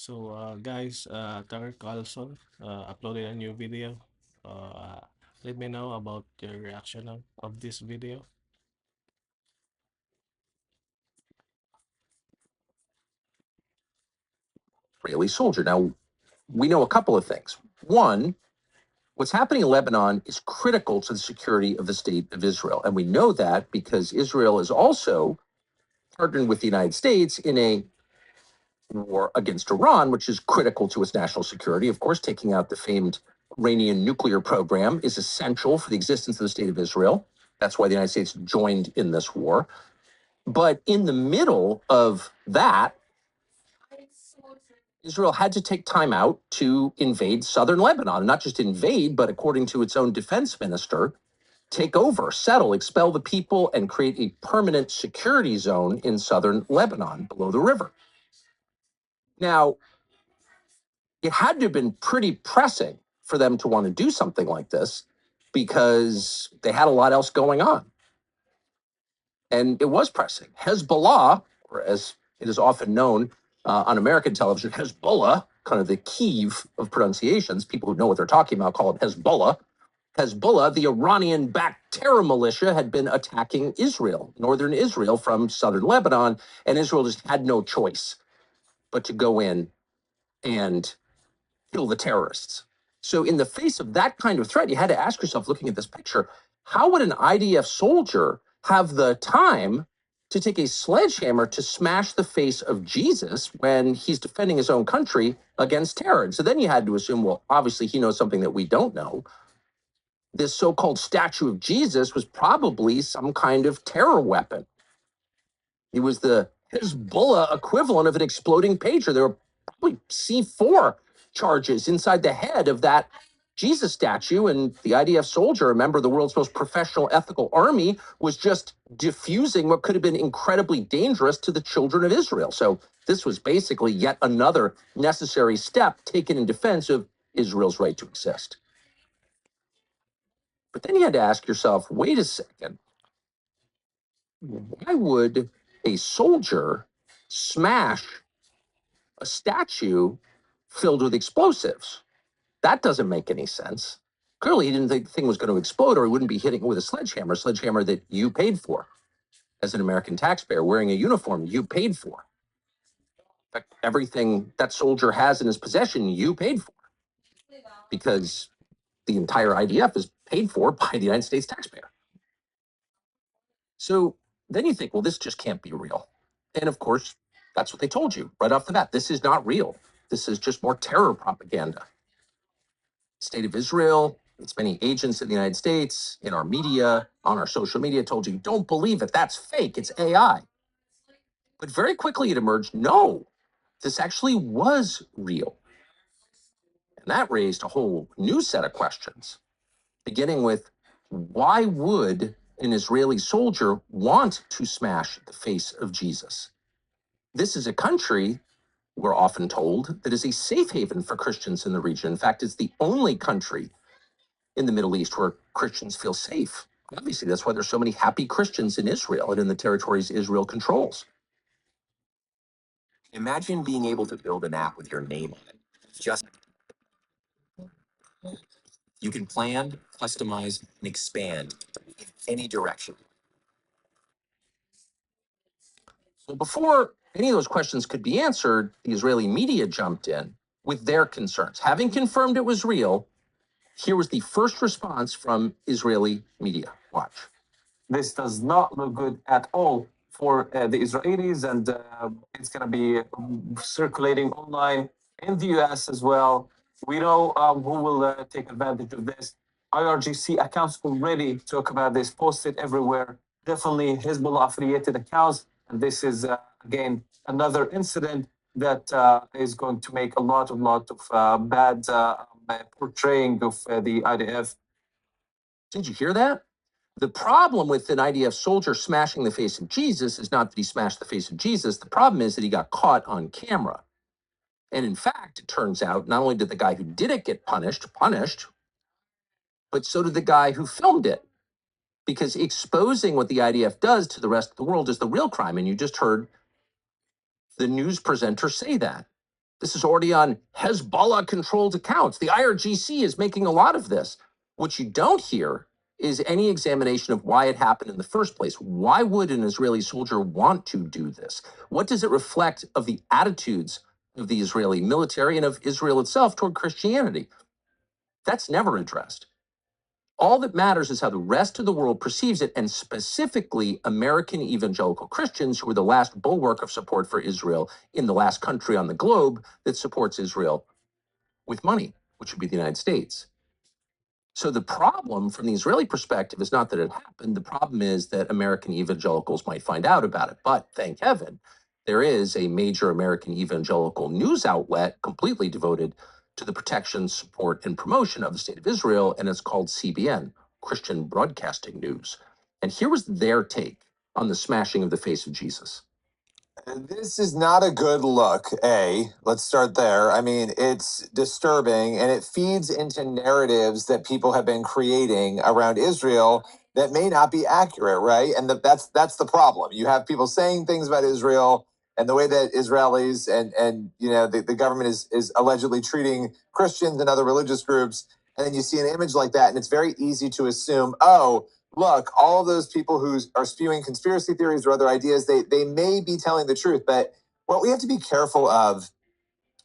Guys, Carlson uploaded a new video. Uh, Let me know about your reaction of this video. Israeli soldier. Now, we know a couple of things. One, what's happening in Lebanon is critical to the security of the state of Israel. And we know that because Israel is also partnering with the United States in a war against Iran, which is critical to its national security. Of course, taking out the famed Iranian nuclear program is essential for the existence of the state of Israel. That's why the United States joined in this war. But in the middle of that, Israel had to take time out to invade southern Lebanon, not just invade, but according to its own defense minister, take over, settle, expel the people, and create a permanent security zone in southern Lebanon below the river. Now, it had to have been pretty pressing for them to want to do something like this because they had a lot else going on. And it was pressing. Hezbollah, or as it is often known on American television, Hezbollah, kind of the Kiev of pronunciations, people who know what they're talking about call it Hezbollah. Hezbollah, the Iranian-backed terror militia, had been attacking Israel, northern Israel from southern Lebanon, and Israel just had no choice but to go in and kill the terrorists. So in the face of that kind of threat, you had to ask yourself, looking at this picture, how would an IDF soldier have the time to take a sledgehammer to smash the face of Jesus when he's defending his own country against terror? And so then you had to assume, well, obviously he knows something that we don't know. This so-called statue of Jesus was probably some kind of terror weapon. It was the Hezbollah equivalent of an exploding pager. There were probably C4 charges inside the head of that Jesus statue, and the IDF soldier, a member of the world's most professional ethical army, was just diffusing what could have been incredibly dangerous to the children of Israel. So this was basically yet another necessary step taken in defense of Israel's right to exist. But then you had to ask yourself, wait a second, why would a soldier smash a statue filled with explosives? That doesn't make any sense. Clearly, he didn't think the thing was going to explode, or he wouldn't be hitting it with a sledgehammer that you paid for as an American taxpayer wearing a uniform you paid for. In fact, everything that soldier has in his possession, you paid for, because the entire IDF is paid for by the United States taxpayer. So then you think, well, this just can't be real. And of course, that's what they told you right off the bat. This is not real. This is just more terror propaganda. State of Israel, its many agents in the United States, in our media, on our social media told you, don't believe it. That's fake. It's AI. But very quickly it emerged, no, this actually was real. And that raised a whole new set of questions, beginning with, why would an Israeli soldier want to smash the face of Jesus? This is a country, we're often told, that is a safe haven for Christians in the region. In fact, it's the only country in the Middle East where Christians feel safe. Obviously, that's why there's so many happy Christians in Israel and in the territories Israel controls. Imagine being able to build an app with your name on it. Just you can plan, customize, and expand in any direction. Well, before any of those questions could be answered, the Israeli media jumped in with their concerns. Having confirmed it was real, here was the first response from Israeli media. Watch. This does not look good at all for the Israelis, and it's going to be circulating online in the US as well. We know who will take advantage of this. IRGC accounts already talk about this, posted everywhere. Definitely Hezbollah affiliated accounts, and this is again another incident that is going to make a lot of bad portraying of the IDF. Did you hear that? The problem with an IDF soldier smashing the face of Jesus is not that he smashed the face of Jesus. The problem is that he got caught on camera. And in fact, it turns out not only did the guy who did it get punished, but so did the guy who filmed it. Because exposing what the IDF does to the rest of the world is the real crime. And you just heard the news presenter say that. This is already on Hezbollah-controlled accounts. The IRGC is making a lot of this. What you don't hear is any examination of why it happened in the first place. Why would an Israeli soldier want to do this? What does it reflect of the attitudes of the Israeli military and of Israel itself toward Christianity? That's never addressed. All that matters is how the rest of the world perceives it, and specifically American evangelical Christians, who are the last bulwark of support for Israel in the last country on the globe that supports Israel with money, which would be the United States. So the problem from the Israeli perspective is not that it happened. The problem is that American evangelicals might find out about it. But thank heaven, there is a major American evangelical news outlet completely devoted to the protection, support, and promotion of the state of Israel, and it's called CBN, Christian Broadcasting News. And here was their take on the smashing of the face of Jesus. This is not a good look, A. Let's start there. I mean, it's disturbing and it feeds into narratives that people have been creating around Israel that may not be accurate, right? And that's the problem. You have people saying things about Israel and the way that Israelis and you know the government is allegedly treating Christians and other religious groups, and then you see an image like that, and it's very easy to assume, oh, look, all of those people who are spewing conspiracy theories or other ideas, they may be telling the truth. But what we have to be careful of,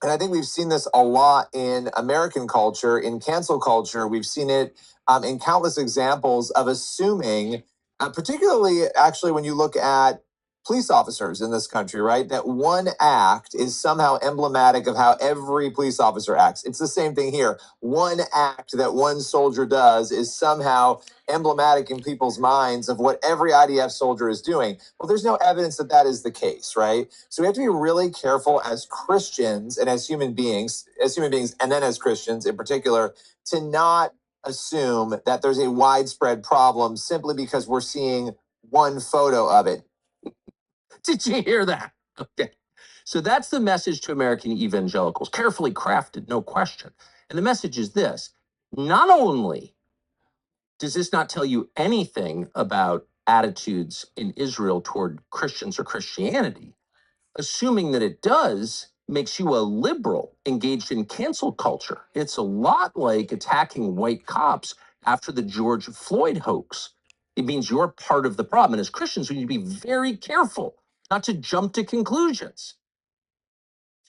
and I think we've seen this a lot in American culture, in cancel culture, we've seen it in countless examples of assuming, particularly actually when you look at police officers in this country, right? That one act is somehow emblematic of how every police officer acts. It's the same thing here. One act that one soldier does is somehow emblematic in people's minds of what every IDF soldier is doing. Well, there's no evidence that that is the case, right? So we have to be really careful as Christians and as human beings, and then as Christians in particular, to not assume that there's a widespread problem simply because we're seeing one photo of it. Did you hear that? Okay. So that's the message to American evangelicals, carefully crafted, no question. And the message is this: not only does this not tell you anything about attitudes in Israel toward Christians or Christianity, assuming that it does makes you a liberal engaged in cancel culture. It's a lot like attacking white cops after the George Floyd hoax. It means you're part of the problem. And as Christians, we need to be very careful not to jump to conclusions.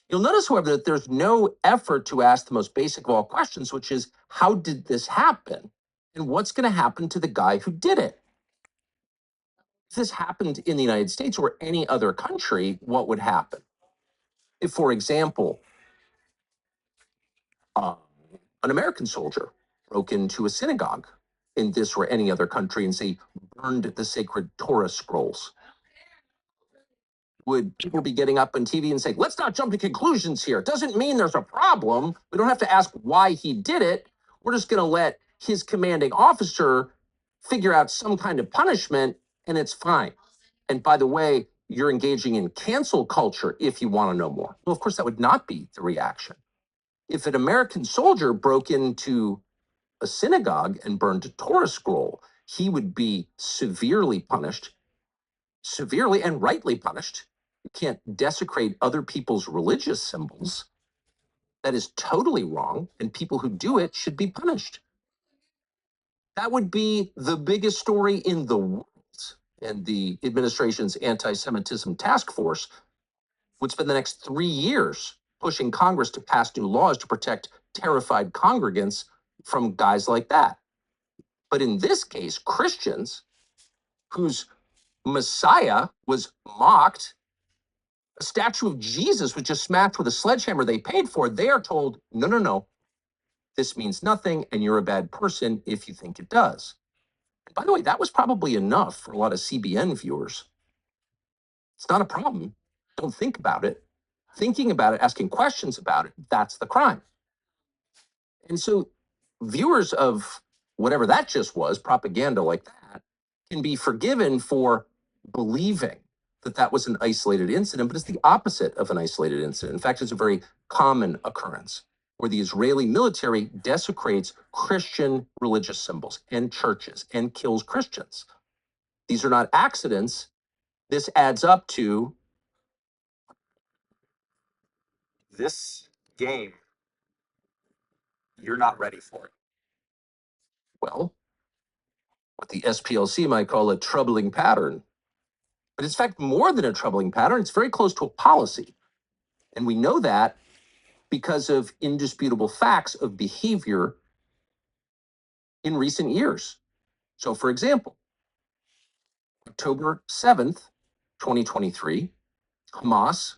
You'll notice, however, that there's no effort to ask the most basic of all questions, which is, how did this happen? And what's going to happen to the guy who did it? If this happened in the United States or any other country, what would happen? If, for example, an American soldier broke into a synagogue in this or any other country and, say, burned the sacred Torah scrolls, would people be getting up on TV and saying, let's not jump to conclusions here? It doesn't mean there's a problem. We don't have to ask why he did it. We're just going to let his commanding officer figure out some kind of punishment, and it's fine. And by the way, you're engaging in cancel culture if you want to know more. Well, of course, that would not be the reaction. If an American soldier broke into a synagogue and burned a Torah scroll, he would be severely punished, severely and rightly punished. You can't desecrate other people's religious symbols. That is totally wrong, and people who do it should be punished. That would be the biggest story in the world. And the administration's anti-Semitism task force would spend the next 3 years pushing Congress to pass new laws to protect terrified congregants from guys like that. But in this case, Christians whose Messiah was mocked, a statue of Jesus was just smashed with a sledgehammer they paid for, they are told, no, no, no, this means nothing, and you're a bad person if you think it does. And by the way, that was probably enough for a lot of CBN viewers. It's not a problem. Don't think about it. Thinking about it, asking questions about it, that's the crime. And so viewers of whatever that just was, propaganda like that, can be forgiven for believing that that was an isolated incident, but it's the opposite of an isolated incident. In fact, it's a very common occurrence where the Israeli military desecrates Christian religious symbols and churches and kills Christians. These are not accidents. This adds up to This game, you're not ready for it. Well, what the SPLC might call a troubling pattern. But it's in fact more than a troubling pattern. It's very close to a policy. And we know that because of indisputable facts of behavior in recent years. So, for example, October 7th, 2023, Hamas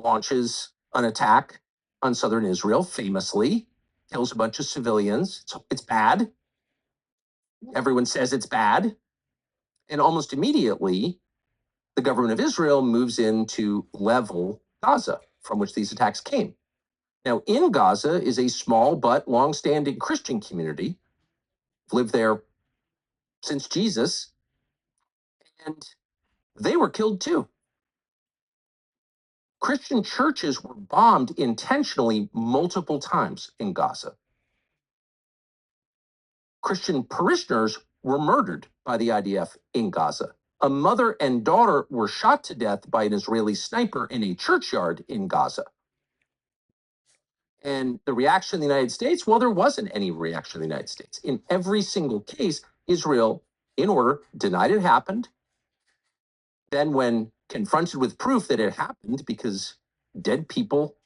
launches an attack on southern Israel, famously, kills a bunch of civilians. It's bad. Everyone says it's bad. And almost immediately, the government of Israel moves in to level Gaza, from which these attacks came. Now, in Gaza is a small but long-standing Christian community, lived there since Jesus, and they were killed too. Christian churches were bombed intentionally multiple times in Gaza. Christian parishioners were murdered by the IDF in Gaza. A mother and daughter were shot to death by an Israeli sniper in a churchyard in Gaza. And the reaction in the United States, well, there wasn't any reaction in the United States. In every single case, Israel, in order, denied it happened. Then, when confronted with proof that it happened, because dead people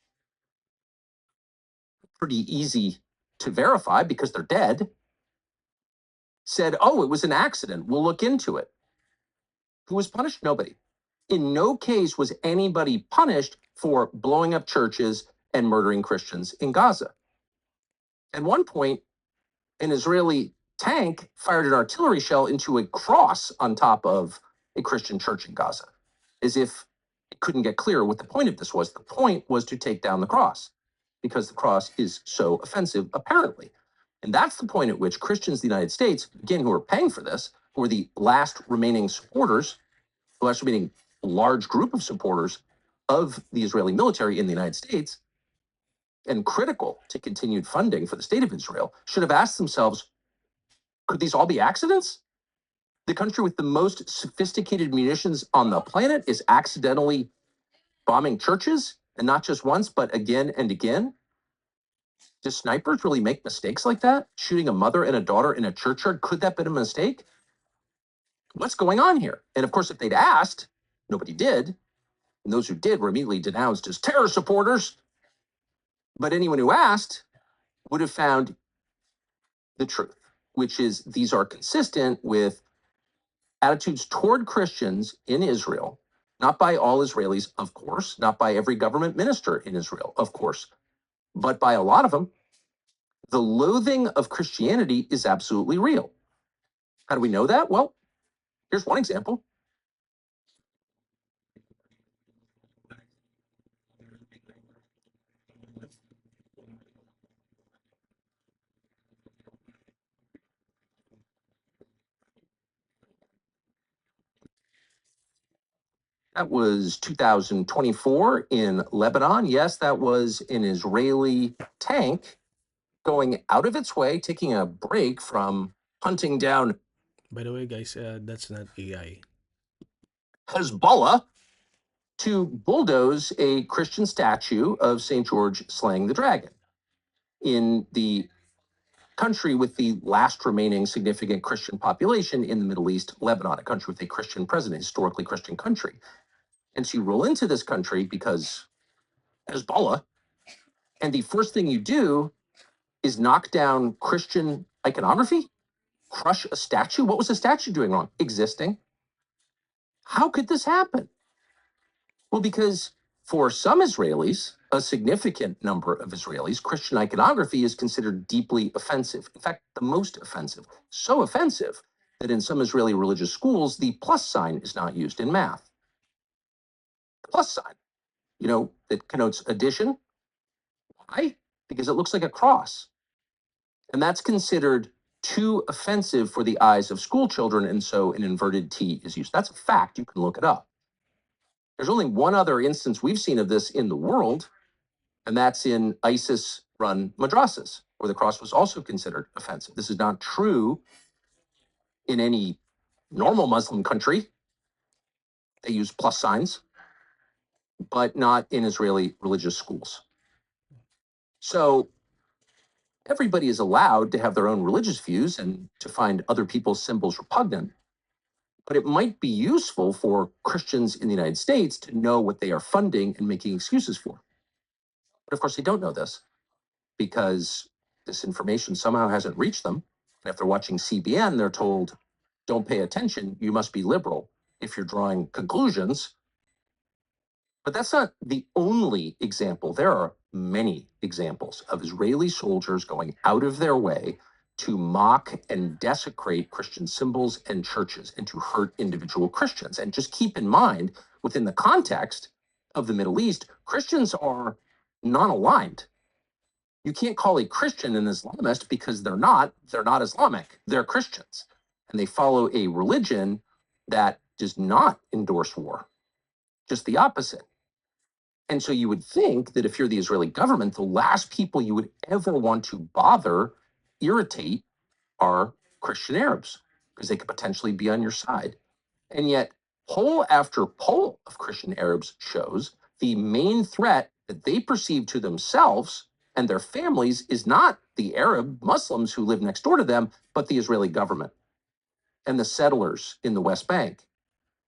are pretty easy to verify because they're dead, said, oh, it was an accident. We'll look into it. Who was punished? Nobody. In no case was anybody punished for blowing up churches and murdering Christians in Gaza. At one point, an Israeli tank fired an artillery shell into a cross on top of a Christian church in Gaza, as if it couldn't get clear what the point of this was. The point was to take down the cross, because the cross is so offensive, apparently. And that's the point at which Christians in the United States, again, who are paying for this, who are the last remaining supporters, the last remaining large group of supporters of the Israeli military in the United States, and critical to continued funding for the state of Israel, should have asked themselves, could these all be accidents? The country with the most sophisticated munitions on the planet is accidentally bombing churches, and not just once, but again and again. Do snipers really make mistakes like that? Shooting a mother and a daughter in a churchyard, could that have been a mistake? What's going on here? And of course, if they'd asked, nobody did. And those who did were immediately denounced as terror supporters. But anyone who asked would have found the truth, which is these are consistent with attitudes toward Christians in Israel, not by all Israelis, of course, not by every government minister in Israel, of course, but by a lot of them. The loathing of Christianity is absolutely real. How do we know that? Well, here's one example. That was 2024 in Lebanon. Yes, that was an Israeli tank going out of its way, taking a break from hunting down By the way, guys, that's not AI. Hezbollah to bulldoze a Christian statue of St. George slaying the dragon in the country with the last remaining significant Christian population in the Middle East, Lebanon, a country with a Christian president, historically Christian country. And so you roll into this country because Hezbollah, and the first thing you do is knock down Christian iconography, crush a statue. What was the statue doing wrong? Existing. How could this happen? Well, because for some Israelis, a significant number of Israelis, Christian iconography is considered deeply offensive. In fact, the most offensive. So offensive that in some Israeli religious schools, the plus sign is not used in math. The plus sign, that connotes addition. Why? Because it looks like a cross. And that's considered too offensive for the eyes of school children, and so an inverted T is used. That's a fact. You can look it up. There's only one other instance we've seen of this in the world, and that's in ISIS-run madrasas, where the cross was also considered offensive. This is not true in any normal Muslim country. They use plus signs. but not in Israeli religious schools. So everybody is allowed to have their own religious views and to find other people's symbols repugnant. But it might be useful for Christians in the United States to know what they are funding and making excuses for. But of course, they don't know this because this information somehow hasn't reached them. And if they're watching CBN, they're told, don't pay attention, you must be liberal if you're drawing conclusions. But that's not the only example. There are many examples of Israeli soldiers going out of their way to mock and desecrate Christian symbols and churches and to hurt individual Christians. And just keep in mind, within the context of the Middle East, Christians are non-aligned. You can't call a Christian an Islamist because they're not Islamic. They're Christians. And they follow a religion that does not endorse war, just the opposite. And so you would think that if you're the Israeli government, the last people you would ever want to bother, irritate, are Christian Arabs, because they could potentially be on your side. And yet, poll after poll of Christian Arabs shows the main threat that they perceive to themselves and their families is not the Arab Muslims who live next door to them, but the Israeli government and the settlers in the West Bank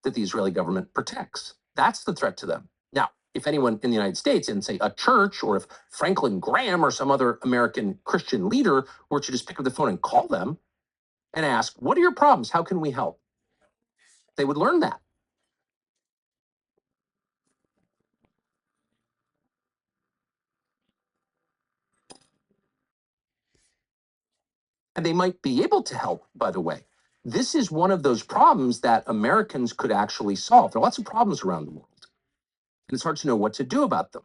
that the Israeli government protects. That's the threat to them. Now, if anyone in the United States, in say a church, or if Franklin Graham or some other American Christian leader were to just pick up the phone and call them and ask, what are your problems? How can we help? They would learn that. And they might be able to help, by the way. This is one of those problems that Americans could actually solve. There are lots of problems around the world, and it's hard to know what to do about them.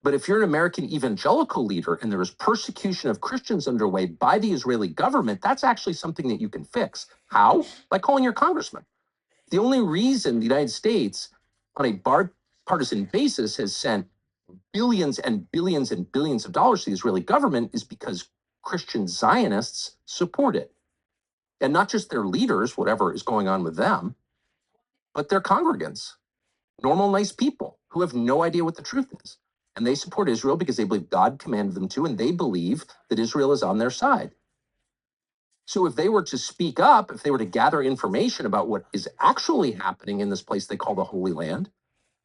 But if you're an American evangelical leader and there is persecution of Christians underway by the Israeli government, that's actually something that you can fix. How? By calling your congressman. The only reason the United States, on a bipartisan basis, has sent billions and billions and billions of dollars to the Israeli government is because Christian Zionists support it. And not just their leaders, whatever is going on with them, but their congregants, normal, nice people who have no idea what the truth is. And they support Israel because they believe God commanded them to, and they believe that Israel is on their side. So if they were to speak up, if they were to gather information about what is actually happening in this place they call the Holy Land,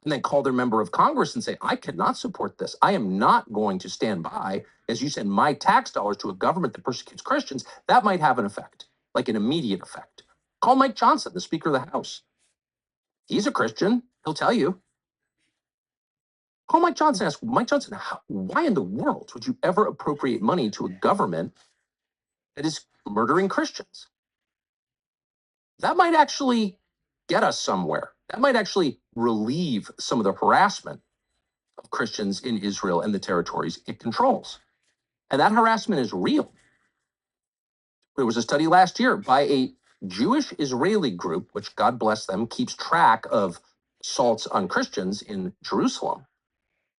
and then call their member of Congress and say, I cannot support this. I am not going to stand by as you send my tax dollars to a government that persecutes Christians, that might have an effect, like an immediate effect. Call Mike Johnson, the Speaker of the House. He's a Christian. He'll tell you. Call Mike Johnson, ask Mike Johnson, why in the world would you ever appropriate money to a government that is murdering Christians? That might actually get us somewhere. That might actually relieve some of the harassment of Christians in Israel and the territories it controls. And that harassment is real. There was a study last year by a Jewish Israeli group, which, God bless them, keeps track of assaults on Christians in Jerusalem.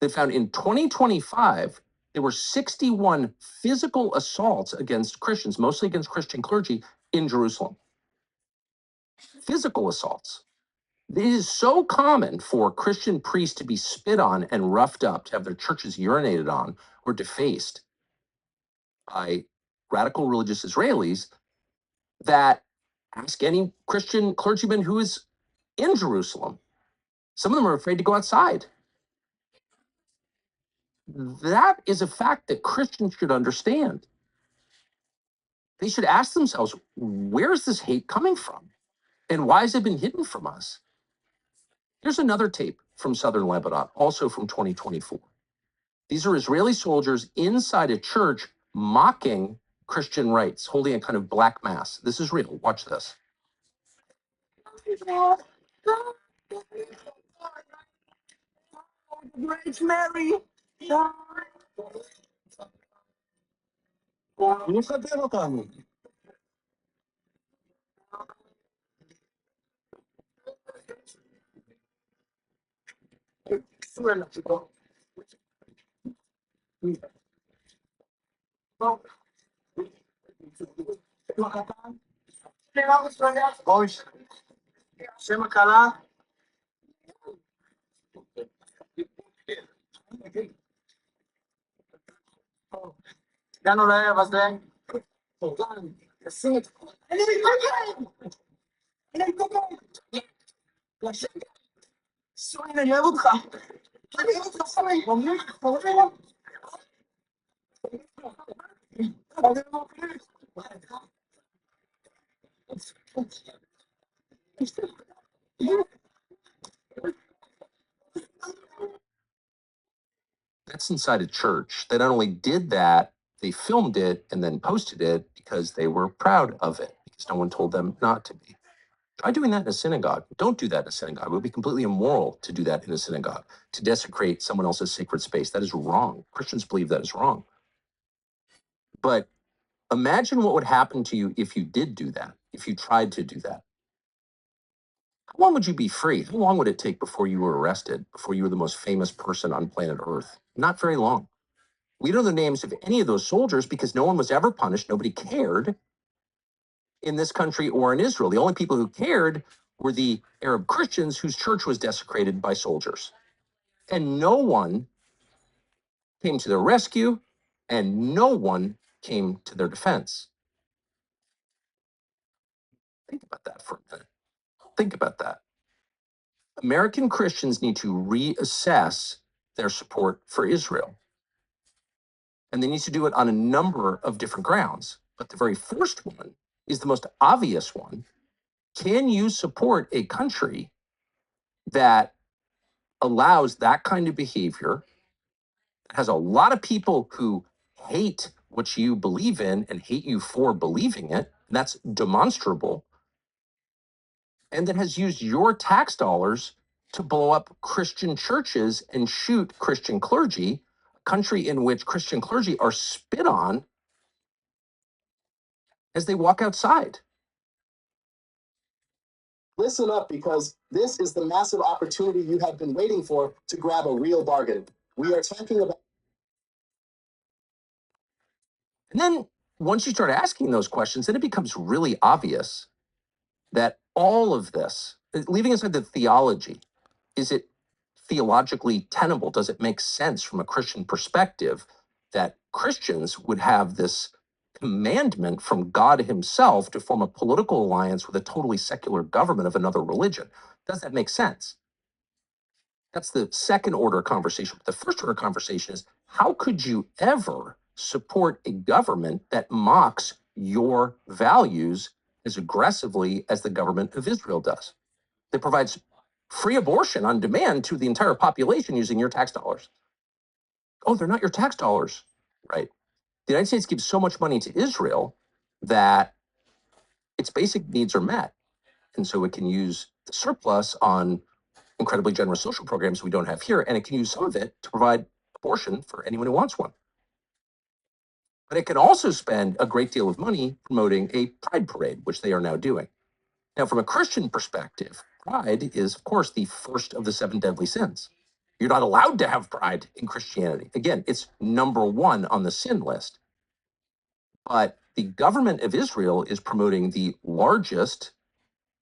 They found in 2025, there were 61 physical assaults against Christians, mostly against Christian clergy in Jerusalem. Physical assaults. It is so common for Christian priests to be spit on and roughed up, to have their churches urinated on or defaced by radical religious Israelis, that ask any Christian clergyman who is in Jerusalem. Some of them are afraid to go outside. That is a fact that Christians should understand. They should ask themselves, where is this hate coming from? And why has it been hidden from us? Here's another tape from southern Lebanon, also from 2024. These are Israeli soldiers inside a church mocking Christian rites, holding a kind of black mass. This is real. Watch this. Grace Mary. That's inside a church. They not only did that, they filmed it and then posted it because they were proud of it, because no one told them not to be. Try doing that in a synagogue. Don't do that in a synagogue. It would be completely immoral to do that in a synagogue, to desecrate someone else's sacred space. That is wrong. Christians believe that is wrong. But imagine what would happen to you if you did do that, if you tried to do that. How long would you be free? How long would it take before you were arrested, before you were the most famous person on planet Earth? Not very long. We don't know the names of any of those soldiers because no one was ever punished. Nobody cared in this country or in Israel. The only people who cared were the Arab Christians whose church was desecrated by soldiers. And no one came to their rescue, and no one came to their defense. Think about that for a minute. Think about that. American Christians need to reassess their support for Israel. And they need to do it on a number of different grounds. But the very first one is the most obvious one. Can you support a country that allows that kind of behavior, has a lot of people who hate what you believe in and hate you for believing it? And that's demonstrable. And that has used your tax dollars to blow up Christian churches and shoot Christian clergy, a country in which Christian clergy are spit on as they walk outside. Listen up, because this is the massive opportunity you have been waiting for to grab a real bargain. We are talking about. And then once you start asking those questions, then it becomes really obvious that all of this, leaving aside the theology, is it theologically tenable? Does it make sense from a Christian perspective that Christians would have this commandment from God himself to form a political alliance with a totally secular government of another religion? Does that make sense? That's the second order conversation. The first order conversation is, how could you ever support a government that mocks your values as aggressively as the government of Israel does? That provides free abortion on demand to the entire population using your tax dollars. Oh, they're not your tax dollars, right? The United States gives so much money to Israel that its basic needs are met. And so it can use the surplus on incredibly generous social programs we don't have here, and it can use some of it to provide abortion for anyone who wants one. But it can also spend a great deal of money promoting a pride parade, which they are now doing. Now, from a Christian perspective, pride is, of course, the first of the 7 deadly sins. You're not allowed to have pride in Christianity. Again, it's number 1 on the sin list. But the government of Israel is promoting the largest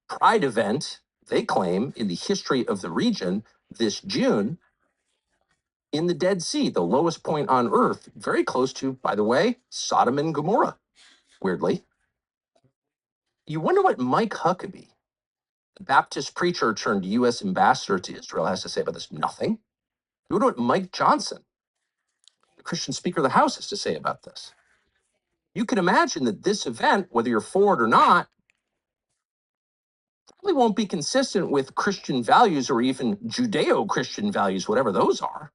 pride event, they claim, in the history of the region this June in the Dead Sea, the lowest point on Earth, very close to, by the way, Sodom and Gomorrah, weirdly. You wonder what Mike Huckabee, the Baptist preacher turned U.S. ambassador to Israel, has to say about this. Nothing. You wonder what Mike Johnson, the Christian Speaker of the House, has to say about this. You can imagine that this event, whether you're for it or not, probably won't be consistent with Christian values or even Judeo-Christian values, whatever those are.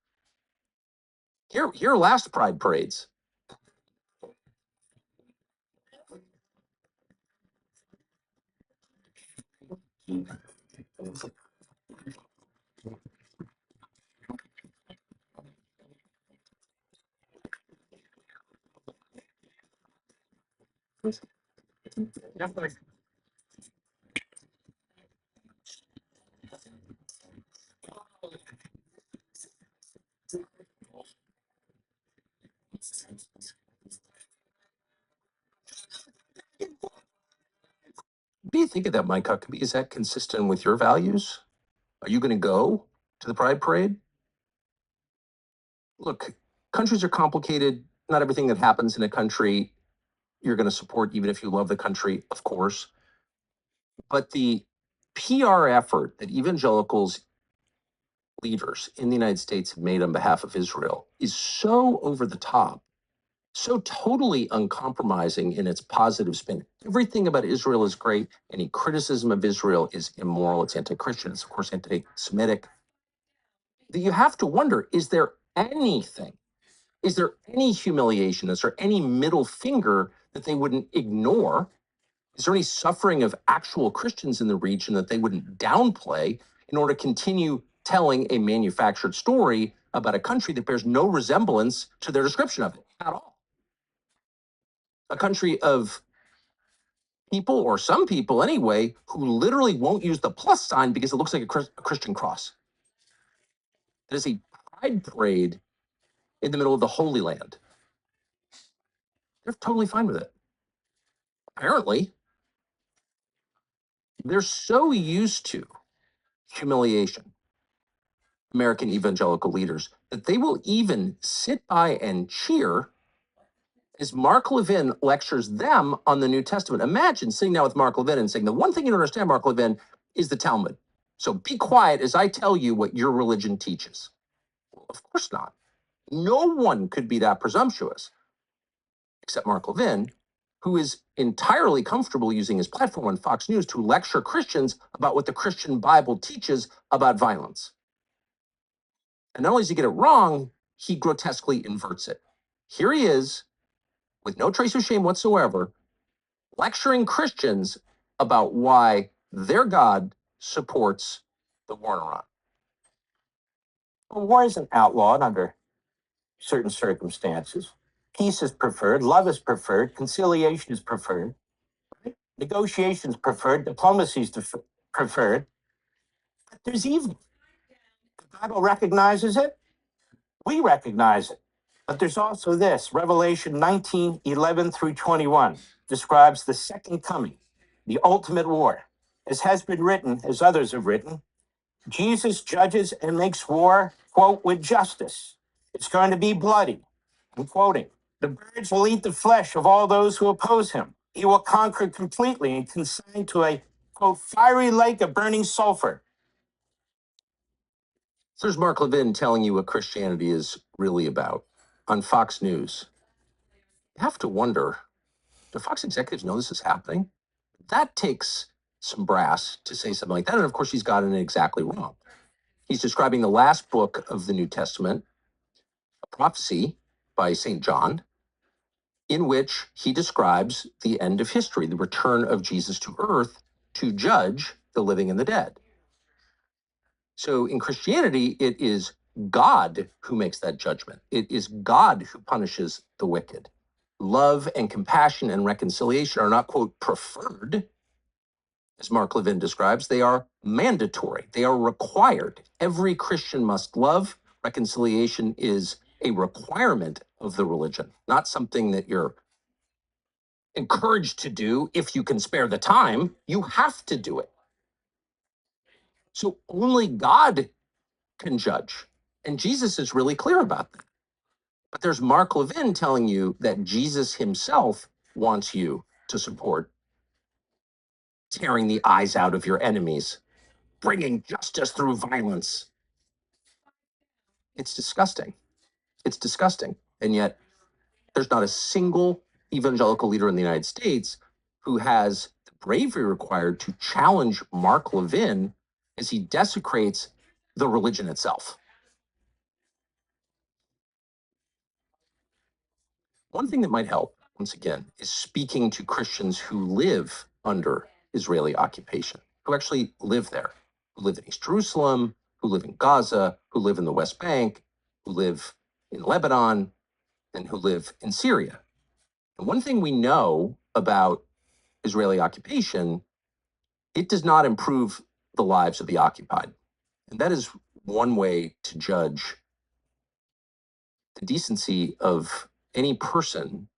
Here are last pride parades. What do you think of that, Mike Huckabee? Is that consistent with your values? Are you going to go to the pride parade? look, countries are complicated. Not everything that happens in a country you're going to support, even if you love the country, of course. But the PR effort that evangelicals leaders in the United States have made on behalf of Israel is so over the top, so totally uncompromising in its positive spin. Everything about Israel is great. Any criticism of Israel is immoral. It's anti-Christian. It's, of course, anti-Semitic. That you have to wonder, is there anything? Is there any humiliation? Is there any middle finger that they wouldn't ignore? Is there any suffering of actual Christians in the region that they wouldn't downplay in order to continue telling a manufactured story about a country that bears no resemblance to their description of it at all? A country of people, or some people anyway, who literally won't use the plus sign because it looks like a Christian cross. It is a pride parade in the middle of the Holy Land. They're totally fine with it. Apparently, they're so used to humiliation, American evangelical leaders, that they will even sit by and cheer as Mark Levin lectures them on the New Testament. Imagine sitting down with Mark Levin and saying, the one thing you don't understand, Mark Levin, is the Talmud. So be quiet as I tell you what your religion teaches. Well, of course not. No one could be that presumptuous, except Mark Levin, who is entirely comfortable using his platform on Fox News to lecture Christians about what the Christian Bible teaches about violence. And not only does he get it wrong, he grotesquely inverts it. Here he is, with no trace of shame whatsoever, lecturing Christians about why their God supports the war in Iran. Well, war isn't outlawed under certain circumstances. Peace is preferred, love is preferred, conciliation is preferred, negotiation is preferred, diplomacy is preferred. But there's evil. The Bible recognizes it. We recognize it. But there's also this. Revelation 19:11 through 21 describes the second coming, the ultimate war. As has been written, as others have written, Jesus judges and makes war, quote, with justice. It's going to be bloody. I'm quoting. The birds will eat the flesh of all those who oppose him. He will conquer completely and consign to a, quote, fiery lake of burning sulfur. So there's Mark Levin telling you what Christianity is really about on Fox News. You have to wonder, do Fox executives know this is happening? That takes some brass to say something like that. And of course, he's gotten it exactly wrong. He's describing the last book of the New Testament, a prophecy by St. John, in which he describes the end of history, the return of Jesus to earth to judge the living and the dead. So in Christianity, it is God who makes that judgment. It is God who punishes the wicked. Love and compassion and reconciliation are not, quote, preferred, as Mark Levin describes. They are mandatory. They are required. Every Christian must love. Reconciliation is a requirement of the religion, not something that you're encouraged to do if you can spare the time. You have to do it. So only God can judge. And Jesus is really clear about that. But there's Mark Levin telling you that Jesus himself wants you to support tearing the eyes out of your enemies, bringing justice through violence. It's disgusting. It's disgusting. And yet there's not a single evangelical leader in the United States who has the bravery required to challenge Mark Levin as he desecrates the religion itself. One thing that might help, once again, is speaking to Christians who live under Israeli occupation, who actually live there, who live in East Jerusalem, who live in Gaza, who live in the West Bank, who live in Lebanon, and who live in Syria. And one thing we know about Israeli occupation, it does not improve the lives of the occupied. And that is one way to judge the decency of any person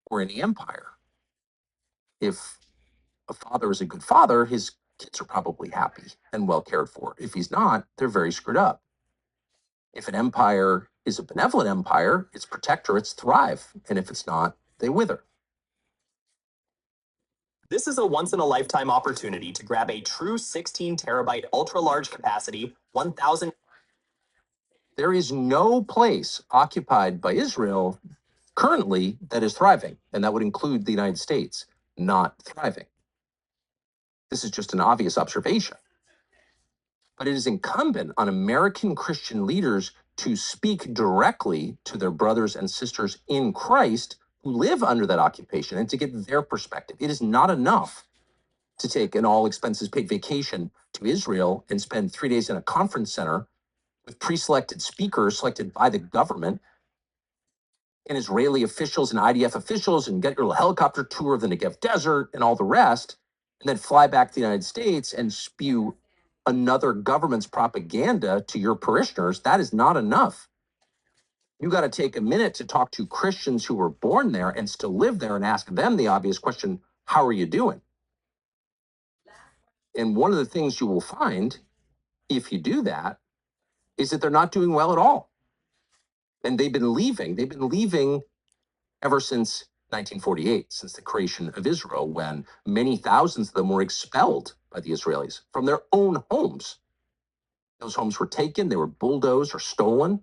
or any empire. If a father is a good father, his kids are probably happy and well cared for. If he's not, they're very screwed up. If an empire is a benevolent empire, its protectorates thrive. And if it's not, they wither. This is a once-in-a-lifetime opportunity to grab a true 16 terabyte ultra-large capacity 1,000. There is no place occupied by Israel currently that is thriving, and that would include the United States not thriving. This is just an obvious observation. But it is incumbent on American Christian leaders to speak directly to their brothers and sisters in Christ who live under that occupation and to get their perspective. It is not enough to take an all expenses paid vacation to Israel and spend 3 days in a conference center with pre-selected speakers selected by the government and Israeli officials and IDF officials and get your little helicopter tour of the Negev desert and all the rest, and then fly back to the United States and spew another government's propaganda to your parishioners. That is not enough. You got to take a minute to talk to Christians who were born there and still live there and ask them the obvious question, how are you doing? And one of the things you will find if you do that is that they're not doing well at all. And they've been leaving ever since 1948, since the creation of Israel, when many thousands of them were expelled by the Israelis from their own homes. Those homes were taken, they were bulldozed or stolen.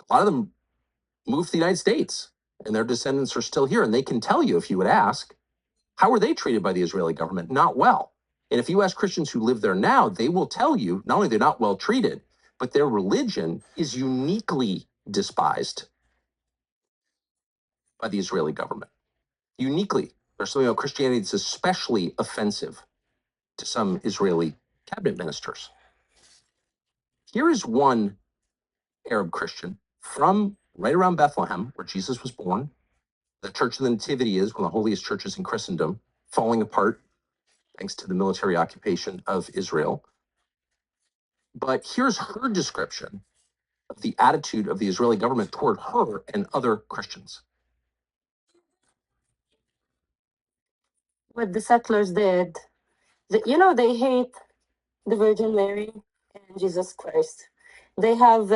A lot of them moved to the United States, and their descendants are still here. And they can tell you, if you would ask, how were they treated by the Israeli government? Not well. And if you ask Christians who live there now, they will tell you not only they're not well treated, but their religion is uniquely despised by the Israeli government. Uniquely. There's something about Christianity that's especially offensive to some Israeli cabinet ministers. Here is one Arab Christian from right around Bethlehem, where Jesus was born. The Church of the Nativity is one of the holiest churches in Christendom, falling apart thanks to the military occupation of Israel. But here's her description of the attitude of the Israeli government toward her and other Christians. What the settlers did, they hate the Virgin Mary and Jesus Christ. They have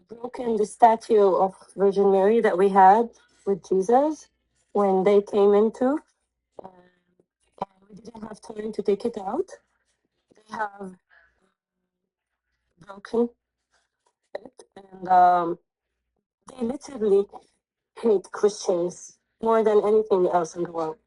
broken the statue of Virgin Mary that we had with Jesus when they came into. And we didn't have time to take it out. They have broken it, and they literally hate Christians more than anything else in the world.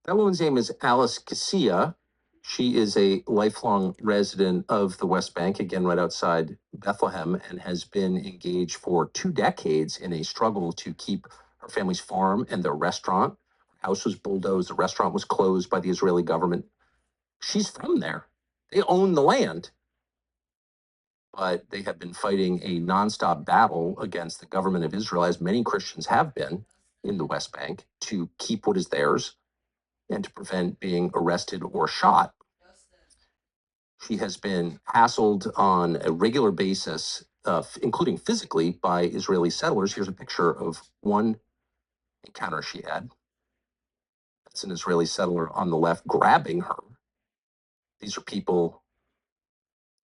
That woman's name is Alice Cassia. She is a lifelong resident of the West Bank, again, right outside Bethlehem, and has been engaged for 2 decades in a struggle to keep her family's farm and their restaurant. Her house was bulldozed, the restaurant was closed by the Israeli government. She's from there. They own the land. But they have been fighting a nonstop battle against the government of Israel, as many Christians have been in the West Bank, to keep what is theirs and to prevent being arrested or shot. She has been hassled on a regular basis, including physically, by Israeli settlers. Here's a picture of one encounter she had. That's an Israeli settler on the left grabbing her. These are people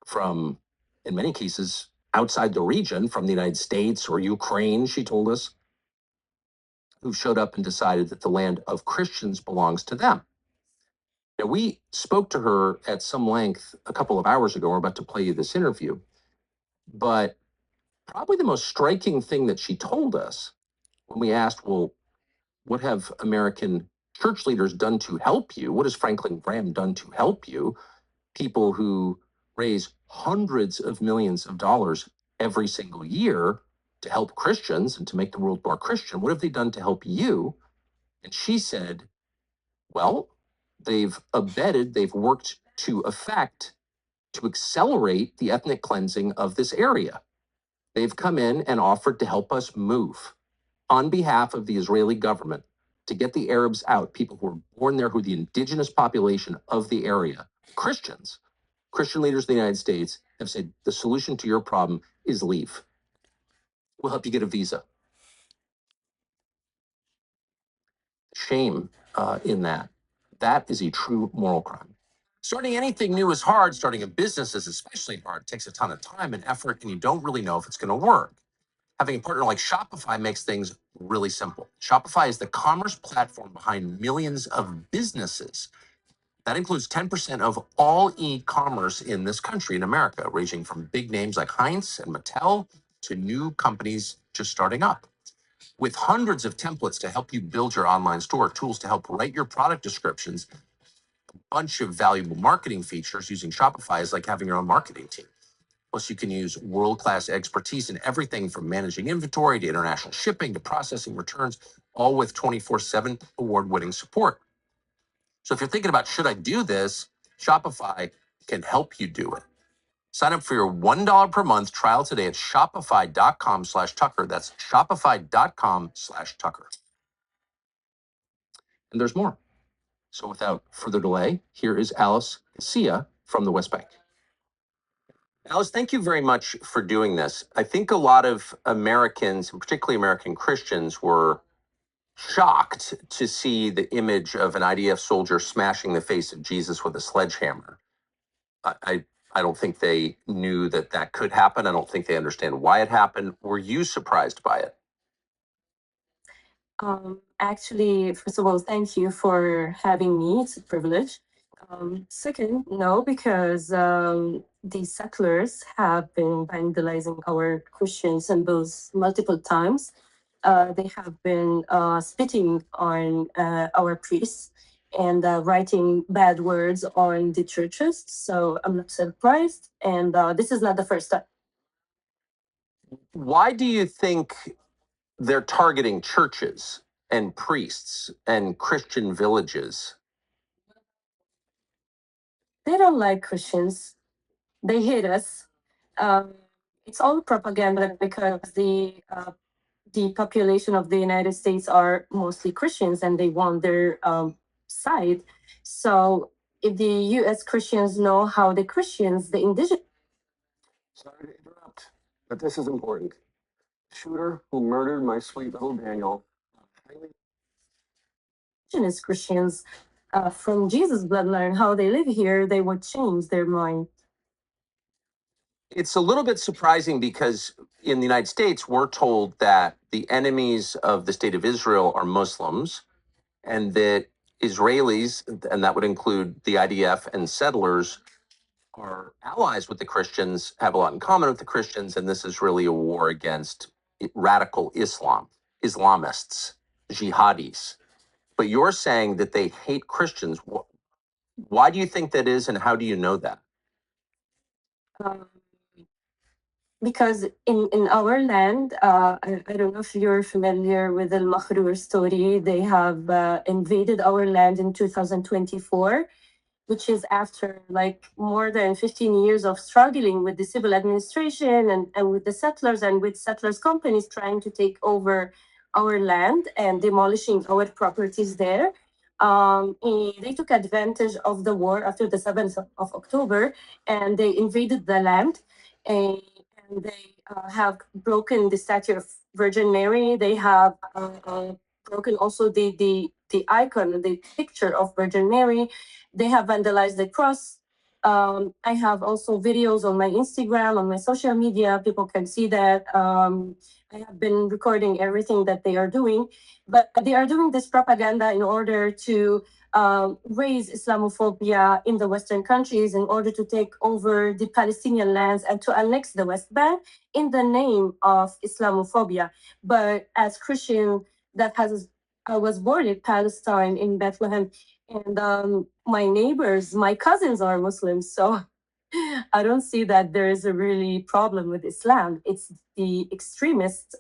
from, in many cases, outside the region, from the United States or Ukraine, she told us, who showed up and decided that the land of Christians belongs to them. Now, we spoke to her at some length a couple of hours ago. We're about to play you this interview. But probably the most striking thing that she told us when we asked, well, what have American church leaders done to help you? What has Franklin Graham done to help you? People who raise hundreds of millions of dollars every single year to help Christians and to make the world more Christian. What have they done to help you? And she said, well, they've worked to accelerate the ethnic cleansing of this area. They've come in and offered to help us move on behalf of the Israeli government to get the Arabs out, people who were born there, who are the indigenous population of the area, Christians. Christian leaders in the United States have said the solution to your problem is leave. We'll help you get a visa. Shame in that. That is a true moral crime. Starting anything new is hard. Starting a business is especially hard. It takes a ton of time and effort, and you don't really know if it's going to work. Having a partner like Shopify makes things really simple. Shopify is the commerce platform behind millions of businesses. That includes 10% of all e-commerce in this country, in America, ranging from big names like Heinz and Mattel to new companies just starting up. With hundreds of templates to help you build your online store, tools to help write your product descriptions, a bunch of valuable marketing features, using Shopify is like having your own marketing team. Plus, you can use world-class expertise in everything from managing inventory to international shipping to processing returns, all with 24/7 award-winning support. So if you're thinking about, should I do this? Shopify can help you do it. Sign up for your $1 per month trial today at shopify.com/Tucker. That's shopify.com/Tucker. And there's more. So without further delay, here is Alice Sia from the West Bank. Alice, thank you very much for doing this. I think a lot of Americans, and particularly American Christians, were shocked to see the image of an IDF soldier smashing the face of Jesus with a sledgehammer. I don't think they knew that that could happen. I don't think they understand why it happened. Were you surprised by it? Actually, first of all, thank you for having me. It's a privilege. Second, no, because the settlers have been vandalizing our Christian symbols multiple times. They have been spitting on our priests and writing bad words on the churches. So I'm not surprised. And this is not the first time. Why do you think they're targeting churches and priests and Christian villages? They don't like Christians. They hate us. It's all propaganda because the population of the United States are mostly Christians and they want their side. So if the U.S. Christians know how the Christians, the indigenous. Sorry to interrupt, but this is important. Shooter who murdered my sweet little Daniel. Indigenous Christians from Jesus' bloodline, how they live here, they would change their mind. It's a little bit surprising because in the United States, we're told that the enemies of the state of Israel are Muslims and that Israelis, and that would include the IDF and settlers, are allies with the Christians, have a lot in common with the Christians, and this is really a war against radical Islam, Islamists, jihadis. But you're saying that they hate Christians. Why do you think that is, and how do you know that? Because in our land, I don't know if you're familiar with the Makhrur story. They have invaded our land in 2024, which is after like more than 15 years of struggling with the civil administration and with the settlers and with settlers companies trying to take over our land and demolishing our properties there. They took advantage of the war after the 7th of October and they invaded the land. And they have broken the statue of Virgin Mary. They have broken also the icon, the picture of Virgin Mary. They have vandalized the cross. I have also videos on my Instagram, on my social media. People can see that. I have been recording everything that they are doing, but they are doing this propaganda in order to raise Islamophobia in the Western countries in order to take over the Palestinian lands and to annex the West Bank in the name of Islamophobia. But as Christian, I was born in Palestine, in Bethlehem, and my neighbors, my cousins are Muslims, so I don't see that there is a really problem with Islam. It's the extremist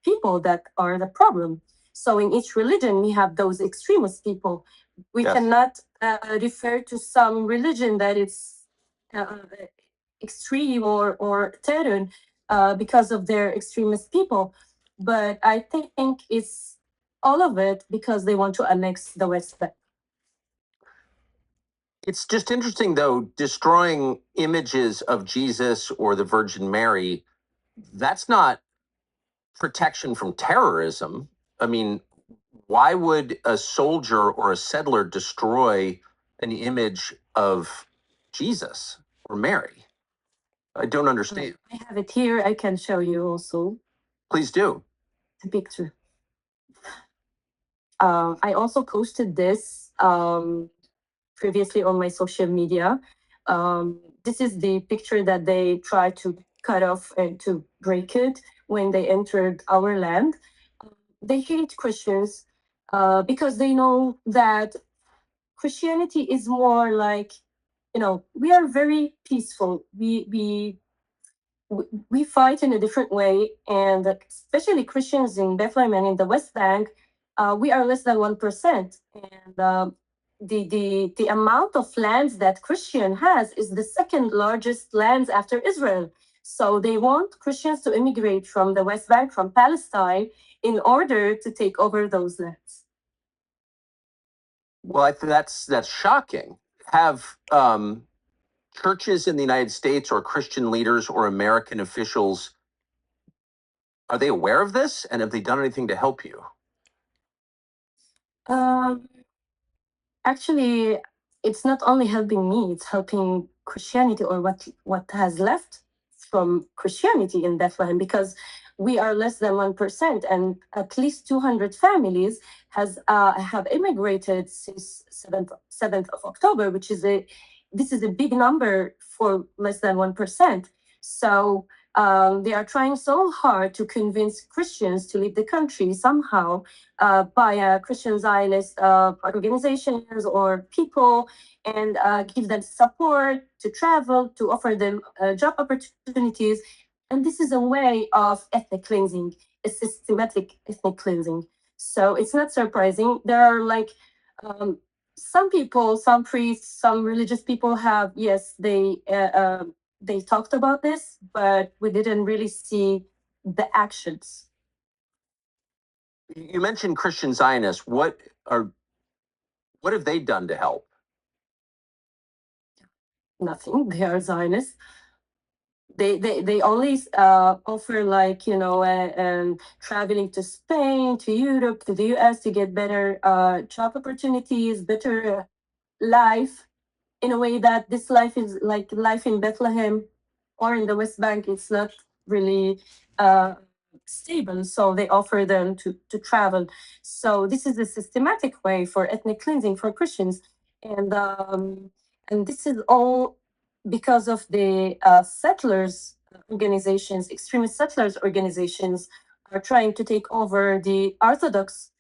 people that are the problem. So in each religion, we have those extremist people. We Yes. cannot refer to some religion that it's extreme or terror because of their extremist people. But I think it's all of it because they want to annex the West Bank. It's just interesting, though, destroying images of Jesus or the Virgin Mary, that's not protection from terrorism. I mean, why would a soldier or a settler destroy an image of Jesus or Mary? I don't understand. I have it here. I can show you also Please do. the picture. I also posted this previously on my social media. This is the picture that they tried to cut off and to break it when they entered our land. They hate Christians because they know that Christianity is more like, we are very peaceful. We fight in a different way, and especially Christians in Bethlehem and in the West Bank, we are less than 1%. And the amount of lands that Christian has is the second largest lands after Israel. So they want Christians to immigrate from the West Bank, from Palestine, in order to take over those lands. Well, I think that's shocking. Have churches in the United States or Christian leaders or American officials, are they aware of this, and have they done anything to help you? Actually, it's not only helping me, it's helping Christianity, or what has left from Christianity in Bethlehem, because we are less than 1%, and at least 200 families have immigrated since 7th of October, which is this is a big number for less than 1%. So they are trying so hard to convince Christians to leave the country somehow by Christian Zionist organizations or people, and give them support to travel, to offer them job opportunities. And this is a way of ethnic cleansing, a systematic ethnic cleansing. So it's not surprising. There are some people, some priests, some religious people have, yes, they talked about this, but we didn't really see the actions. You mentioned Christian Zionists. What have they done to help? Nothing. They are Zionists. They only offer traveling to Spain, to Europe, to the US to get better job opportunities, better life, in a way that this life is like life in Bethlehem or in the West Bank. It's not really stable, so they offer them to travel. So this is a systematic way for ethnic cleansing for Christians, and this is all because of the settlers organizations, extremist settlers organizations, are trying to take over the Orthodox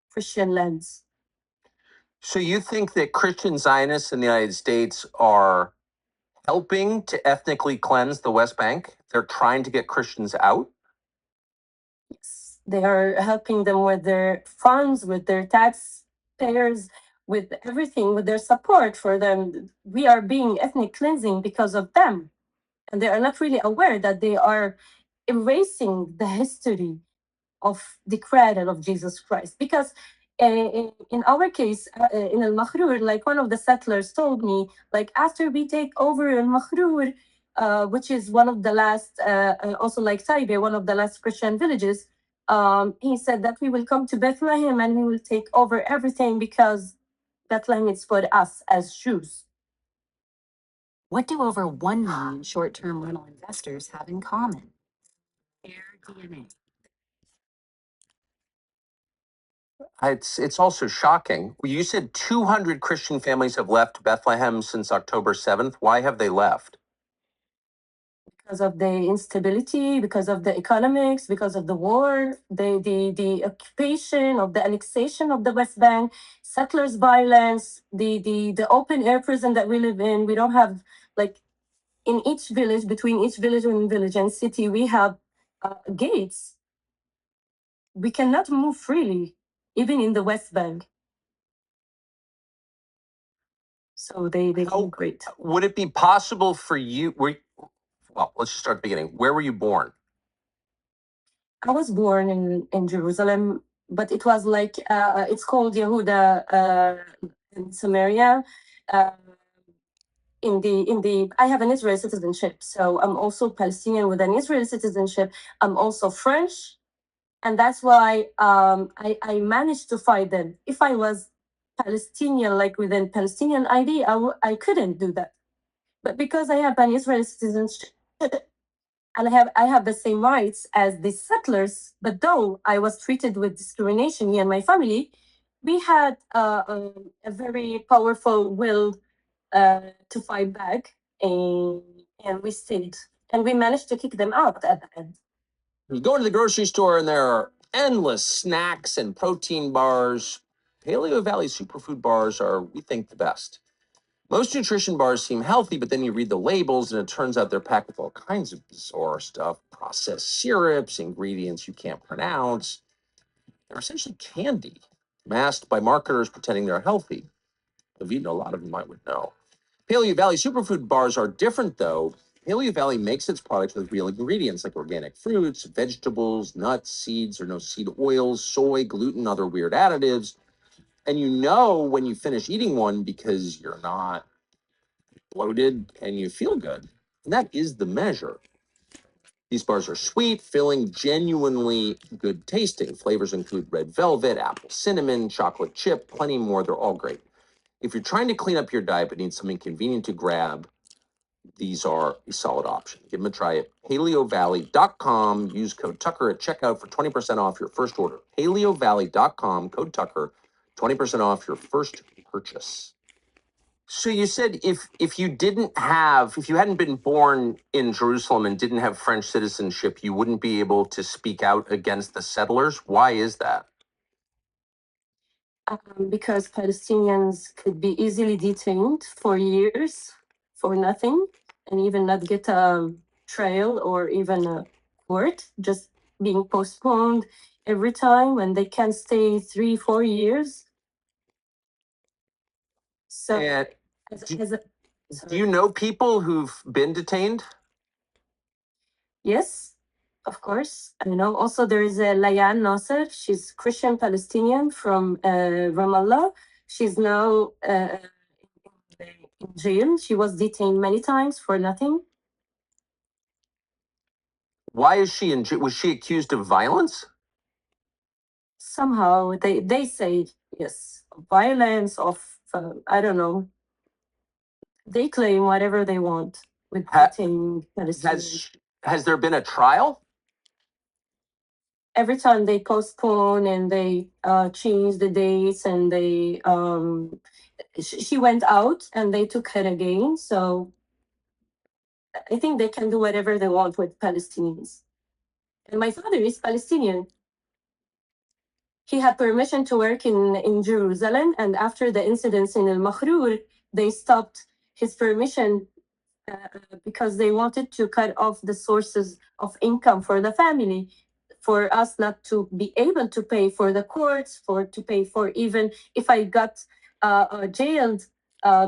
Christian lands. So you think that Christian Zionists in the United States are helping to ethnically cleanse the West Bank? They're trying to get Christians out? Yes, they are helping them with their funds, with their taxpayers, with everything, with their support for them. We are being ethnic cleansing because of them. And they are not really aware that they are erasing the history of the cradle of Jesus Christ. Because in our case, in Al Makhrur, like one of the settlers told me, like after we take over Al Makhrur, which is one of the last, also like Taibeh, one of the last Christian villages, he said that we will come to Bethlehem and we will take over everything because Bethlehem is for us as Jews. What do over 1 million short-term rental investors have in common? Their DNA. It's also shocking. You said 200 Christian families have left Bethlehem since October 7th. Why have they left? Because of the instability, because of the economics, because of the war, the occupation of the annexation of the West Bank, settlers' violence, the open air prison that we live in. We don't have, like, in each village, between each village and city, we have gates. We cannot move freely, even in the West Bank. So they immigrate. Would it be possible for you? Well, let's just start at the beginning. Where were you born? I was born in Jerusalem, but it was like it's called Yehuda in Samaria. I have an Israeli citizenship, so I'm also Palestinian with an Israeli citizenship. I'm also French, and that's why I managed to fight them. If I was Palestinian, like within Palestinian ID, I couldn't do that. But because I have pan-Israeli citizenship, and I have the same rights as the settlers, but though I was treated with discrimination, me and my family, we had a very powerful will to fight back, and we stayed, and we managed to kick them out at the end. You go into the grocery store and there are endless snacks and protein bars. Paleo Valley superfood bars are, we think, the best. Most nutrition bars seem healthy, but then you read the labels and it turns out they're packed with all kinds of bizarre stuff, processed syrups, ingredients you can't pronounce. They're essentially candy, masked by marketers pretending they're healthy. I've eaten a lot of them, I would know. Paleo Valley superfood bars are different, though. Paleo Valley makes its products with real ingredients like organic fruits, vegetables, nuts, seeds, or no seed oils, soy, gluten, other weird additives. And you know when you finish eating one because you're not bloated and you feel good. And that is the measure. These bars are sweet, filling, genuinely good tasting. Flavors include red velvet, apple cinnamon, chocolate chip, plenty more. They're all great. If you're trying to clean up your diet but need something convenient to grab, these are a solid option. Give them a try at paleovalley.com. Use code Tucker at checkout for 20% off your first order. Paleovalley.com, code Tucker, 20% off your first purchase. So you said if you hadn't been born in Jerusalem and didn't have French citizenship, you wouldn't be able to speak out against the settlers. Why is that? Because Palestinians could be easily detained for years for nothing, and even not get a trial or even a court, just being postponed every time when they can stay 3-4 years. So, And do you know people who've been detained? Yes, of course. I know. Also, there is a Layan Nasser. She's Christian Palestinian from Ramallah. She's now in jail. She was detained many times for nothing. Why is she in jail? Was she accused of violence? Somehow they say yes, violence of I don't know. They claim whatever they want with detaining Palestinians. Has there been a trial? Every time they postpone and they change the dates, and they she went out and they took her again. So I think they can do whatever they want with Palestinians. And my father is Palestinian. He had permission to work in Jerusalem, and after the incidents in Al Makhrur, they stopped his permission because they wanted to cut off the sources of income for the family, for us not to be able to pay for the courts, to pay for even if I got jailed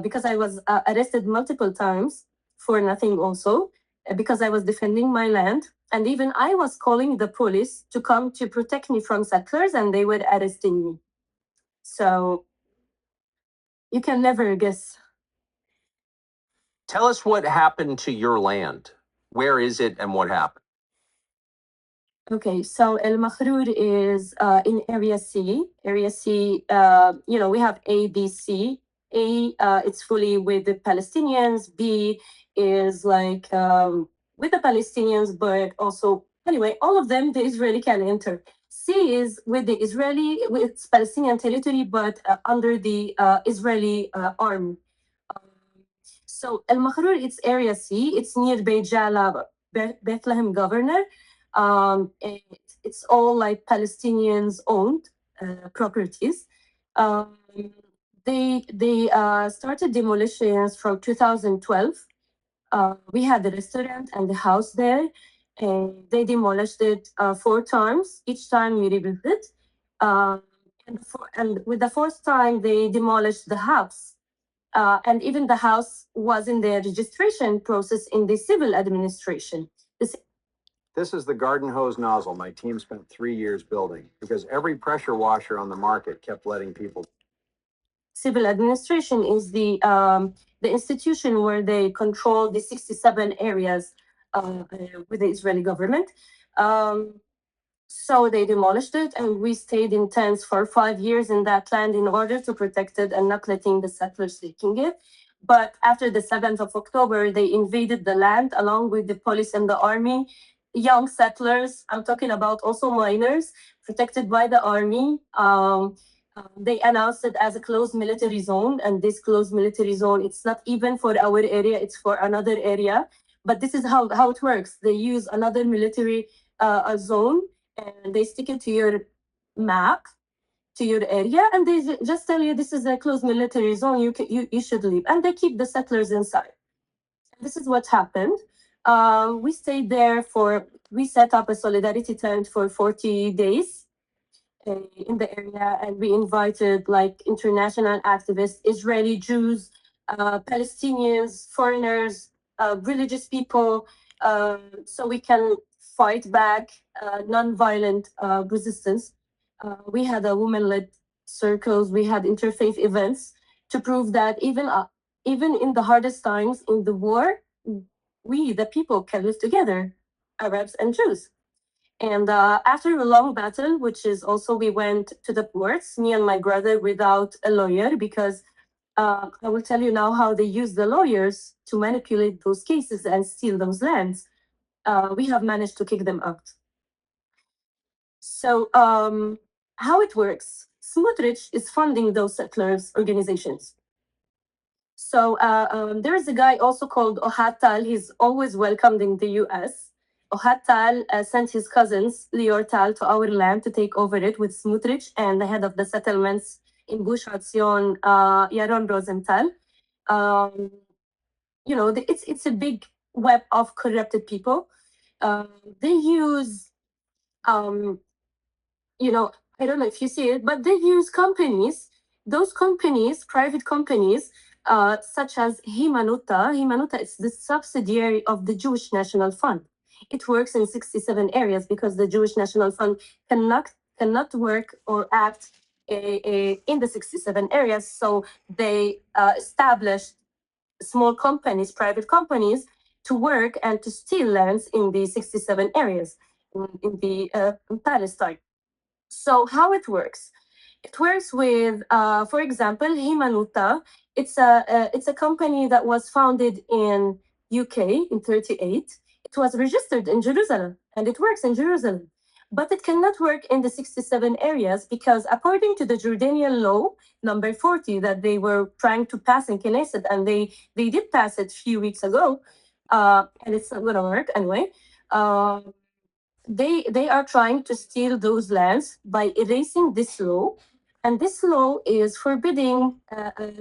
because I was arrested multiple times for nothing also, because I was defending my land. And even I was calling the police to come to protect me from settlers, and they were arresting me. So you can never guess. Tell us what happened to your land. Where is it and what happened? Okay, so El Makhrur is in Area C. Area C, we have A, B, C. A, it's fully with the Palestinians. B is like with the Palestinians, but also, anyway, all of them, the Israeli can enter. C is with the Israeli, with Palestinian territory, but under the Israeli army. So El Makhrur, it's Area C. It's near Beit Jala, Bethlehem governor. It's all like Palestinians owned properties. They started demolitions from 2012. We had the restaurant and the house there, and they demolished it 4 times. Each time we rebuilt it. And with the fourth time, they demolished the house. And even the house was in the registration process in the civil administration. This is the garden hose nozzle my team spent 3 years building because every pressure washer on the market kept letting people. Civil administration is the institution where they control the 67 areas with the Israeli government. So they demolished it, and we stayed in tents for 5 years in that land in order to protect it and not letting the settlers taking it. But after the 7th of October, they invaded the land along with the police and the army. Young settlers, I'm talking about also minors, protected by the army. They announced it as a closed military zone, and this closed military zone, it's not even for our area, it's for another area. But this is how it works. They use another military zone, and they stick it to your map, to your area, and they just tell you this is a closed military zone. You should leave, and they keep the settlers inside. This is what happened. We stayed there we set up a solidarity tent for 40 days in the area, and we invited like international activists, Israeli Jews, Palestinians, foreigners, religious people, so we can fight back non-violent resistance. We had a women-led circles, we had interfaith events to prove that even in the hardest times in the war, we, the people, can live together, Arabs and Jews. And after a long battle, which is also we went to the courts, me and my brother, without a lawyer, because I will tell you now how they use the lawyers to manipulate those cases and steal those lands. We have managed to kick them out. So how it works? Smotrich is funding those settlers' organizations. So there is a guy also called Ohad Tal. He's always welcomed in the US. Ohad Tal sent his cousins, Lior Tal, to our land to take over it with Smotrich and the head of the settlements in Gush Hatzion, Yaron Rosenthal. It's a big web of corrupted people. They use, I don't know if you see it, but they use companies. Those companies, private companies, such as Himanuta. Himanuta is the subsidiary of the Jewish National Fund. It works in 67 areas because the Jewish National Fund cannot work or act in the 67 areas. So they established small companies, private companies, to work and to steal lands in the 67 areas in Palestine. So how it works? It works with, for example, Himanuta. It's a company that was founded in UK in 38. It was registered in Jerusalem, and it works in Jerusalem. But it cannot work in the 67 areas because according to the Jordanian law, number 40, that they were trying to pass in Knesset, and they did pass it a few weeks ago, and it's not gonna work anyway. They are trying to steal those lands by erasing this law, and this law is forbidding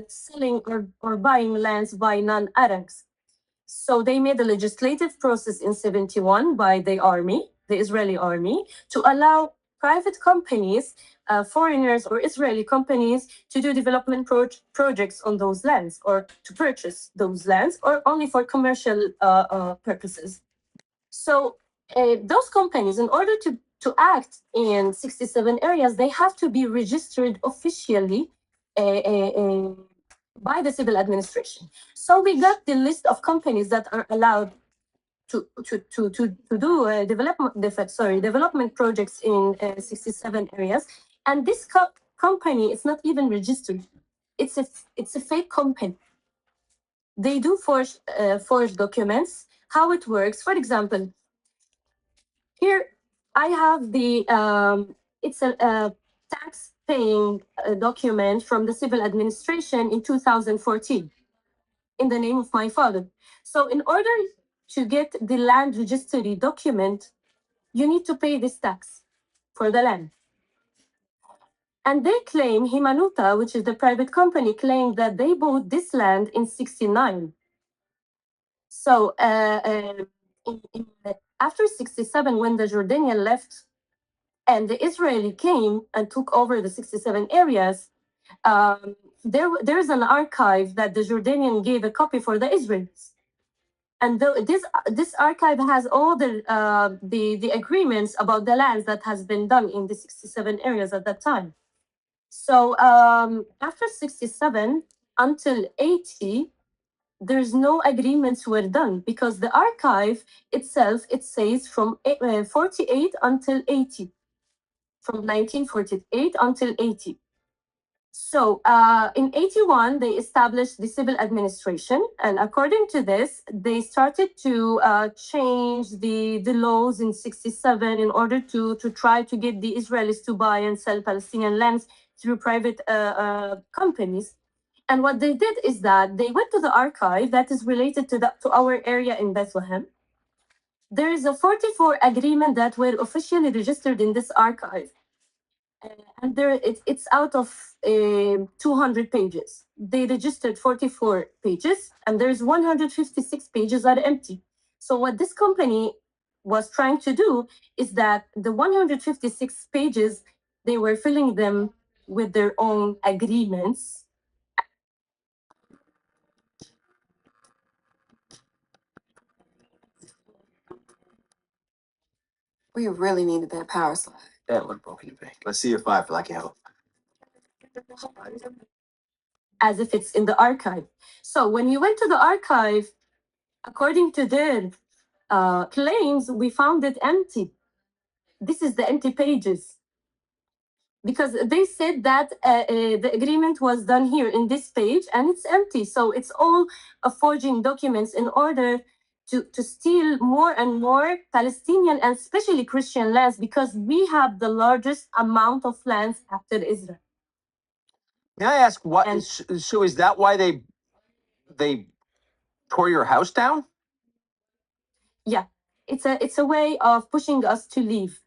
selling or buying lands by non-Arabs. So they made a legislative process in 71 by the army, the Israeli army, to allow private companies, foreigners or Israeli companies, to do development projects on those lands or to purchase those lands or only for commercial purposes. So those companies, in order to act in 67 areas, they have to be registered officially by the civil administration. So we got the list of companies that are allowed to do development projects in 67 areas, and this company is not even registered. It's a fake company. They do forge documents. How it works? For example, here I have it's a tax-paying document from the civil administration in 2014 in the name of my father. So in order to get the land registry document, you need to pay this tax for the land. And they claim, Himanuta, which is the private company, claimed that they bought this land in 69. So after 67, when the Jordanian left and the Israeli came and took over the 67 areas, there's an archive that the Jordanian gave a copy for the Israelis. And this archive has all the agreements about the lands that has been done in the 67 areas at that time. So after 67 until 80, there's no agreements were done because the archive itself, it says from 48 until 80. from 1948 until 80. So in 81, they established the civil administration. And according to this, they started to change the laws in 67 in order to try to get the Israelis to buy and sell Palestinian lands through private companies. And what they did is that they went to the archive that is related to our area in Bethlehem. There is a 44 agreement that were officially registered in this archive. And it's out of 200 pages. They registered 44 pages, and there's 156 pages are empty. So what this company was trying to do is that the 156 pages, they were filling them with their own agreements. We really needed that power slide. That would have broken your bank. Let's see your 5 for lack of help. As if it's in the archive. So when you went to the archive, according to their claims, we found it empty. This is the empty pages. Because they said that the agreement was done here in this page and it's empty. So it's all forging documents in order to steal more and more Palestinian and especially Christian lands, because we have the largest amount of lands after Israel. May I ask what? And- So is that why they tore your house down? Yeah, it's a way of pushing us to leave,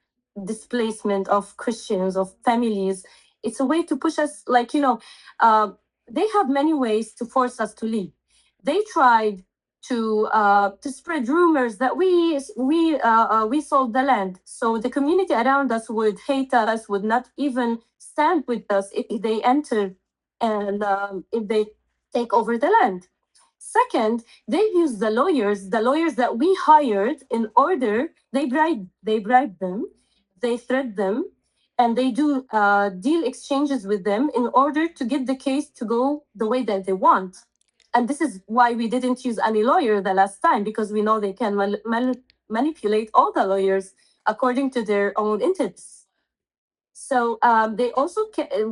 displacement of Christians, of families. It's a way to push us, like, they have many ways to force us to leave. They tried to spread rumors that we sold the land, so the community around us would hate us, would not even stand with us if they enter and if they take over the land. Second, they use the lawyers that we hired in order, they bribe them, they threat them, and they do deal exchanges with them in order to get the case to go the way that they want. And this is why we didn't use any lawyer the last time, because we know they can manipulate all the lawyers according to their own interests. So they also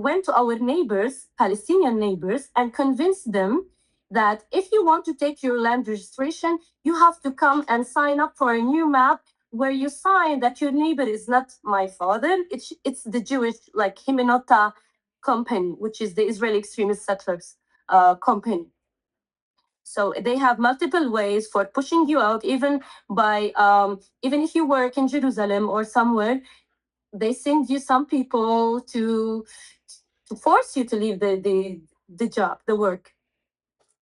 went to our neighbors, Palestinian neighbors, and convinced them that if you want to take your land registration, you have to come and sign up for a new map where you sign that your neighbor is not my father. It's the Jewish, like, Himenota company, which is the Israeli extremist settlers company. So they have multiple ways for pushing you out, even by even if you work in Jerusalem or somewhere, they send you some people to force you to leave the job, the work,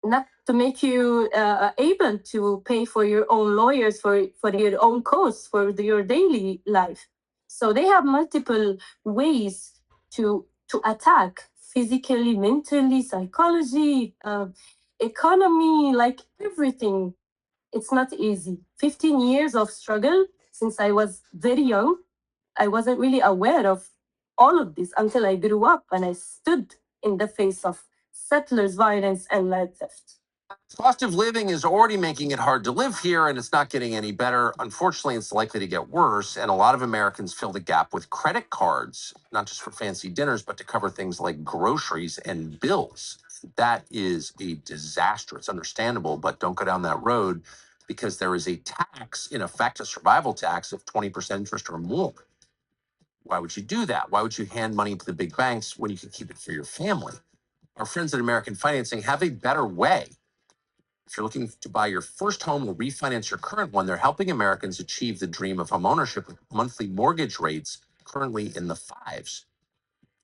not to make you able to pay for your own lawyers, for your own costs, for your daily life. So they have multiple ways to attack, physically, mentally, psychology, economy, like everything. It's not easy. 15 years of struggle since I was very young. I wasn't really aware of all of this until I grew up and I stood in the face of settlers' violence and land theft. Cost of living is already making it hard to live here, and it's not getting any better. Unfortunately, it's likely to get worse, and a lot of Americans fill the gap with credit cards, not just for fancy dinners, but to cover things like groceries and bills. That is a disaster. It's understandable, but don't go down that road, because there is a tax, in effect, a survival tax of 20% interest or more. Why would you do that? Why would you hand money to the big banks when you can keep it for your family? Our friends at American Financing have a better way. If you're looking to buy your first home or refinance your current one, they're helping Americans achieve the dream of homeownership with monthly mortgage rates currently in the 5s.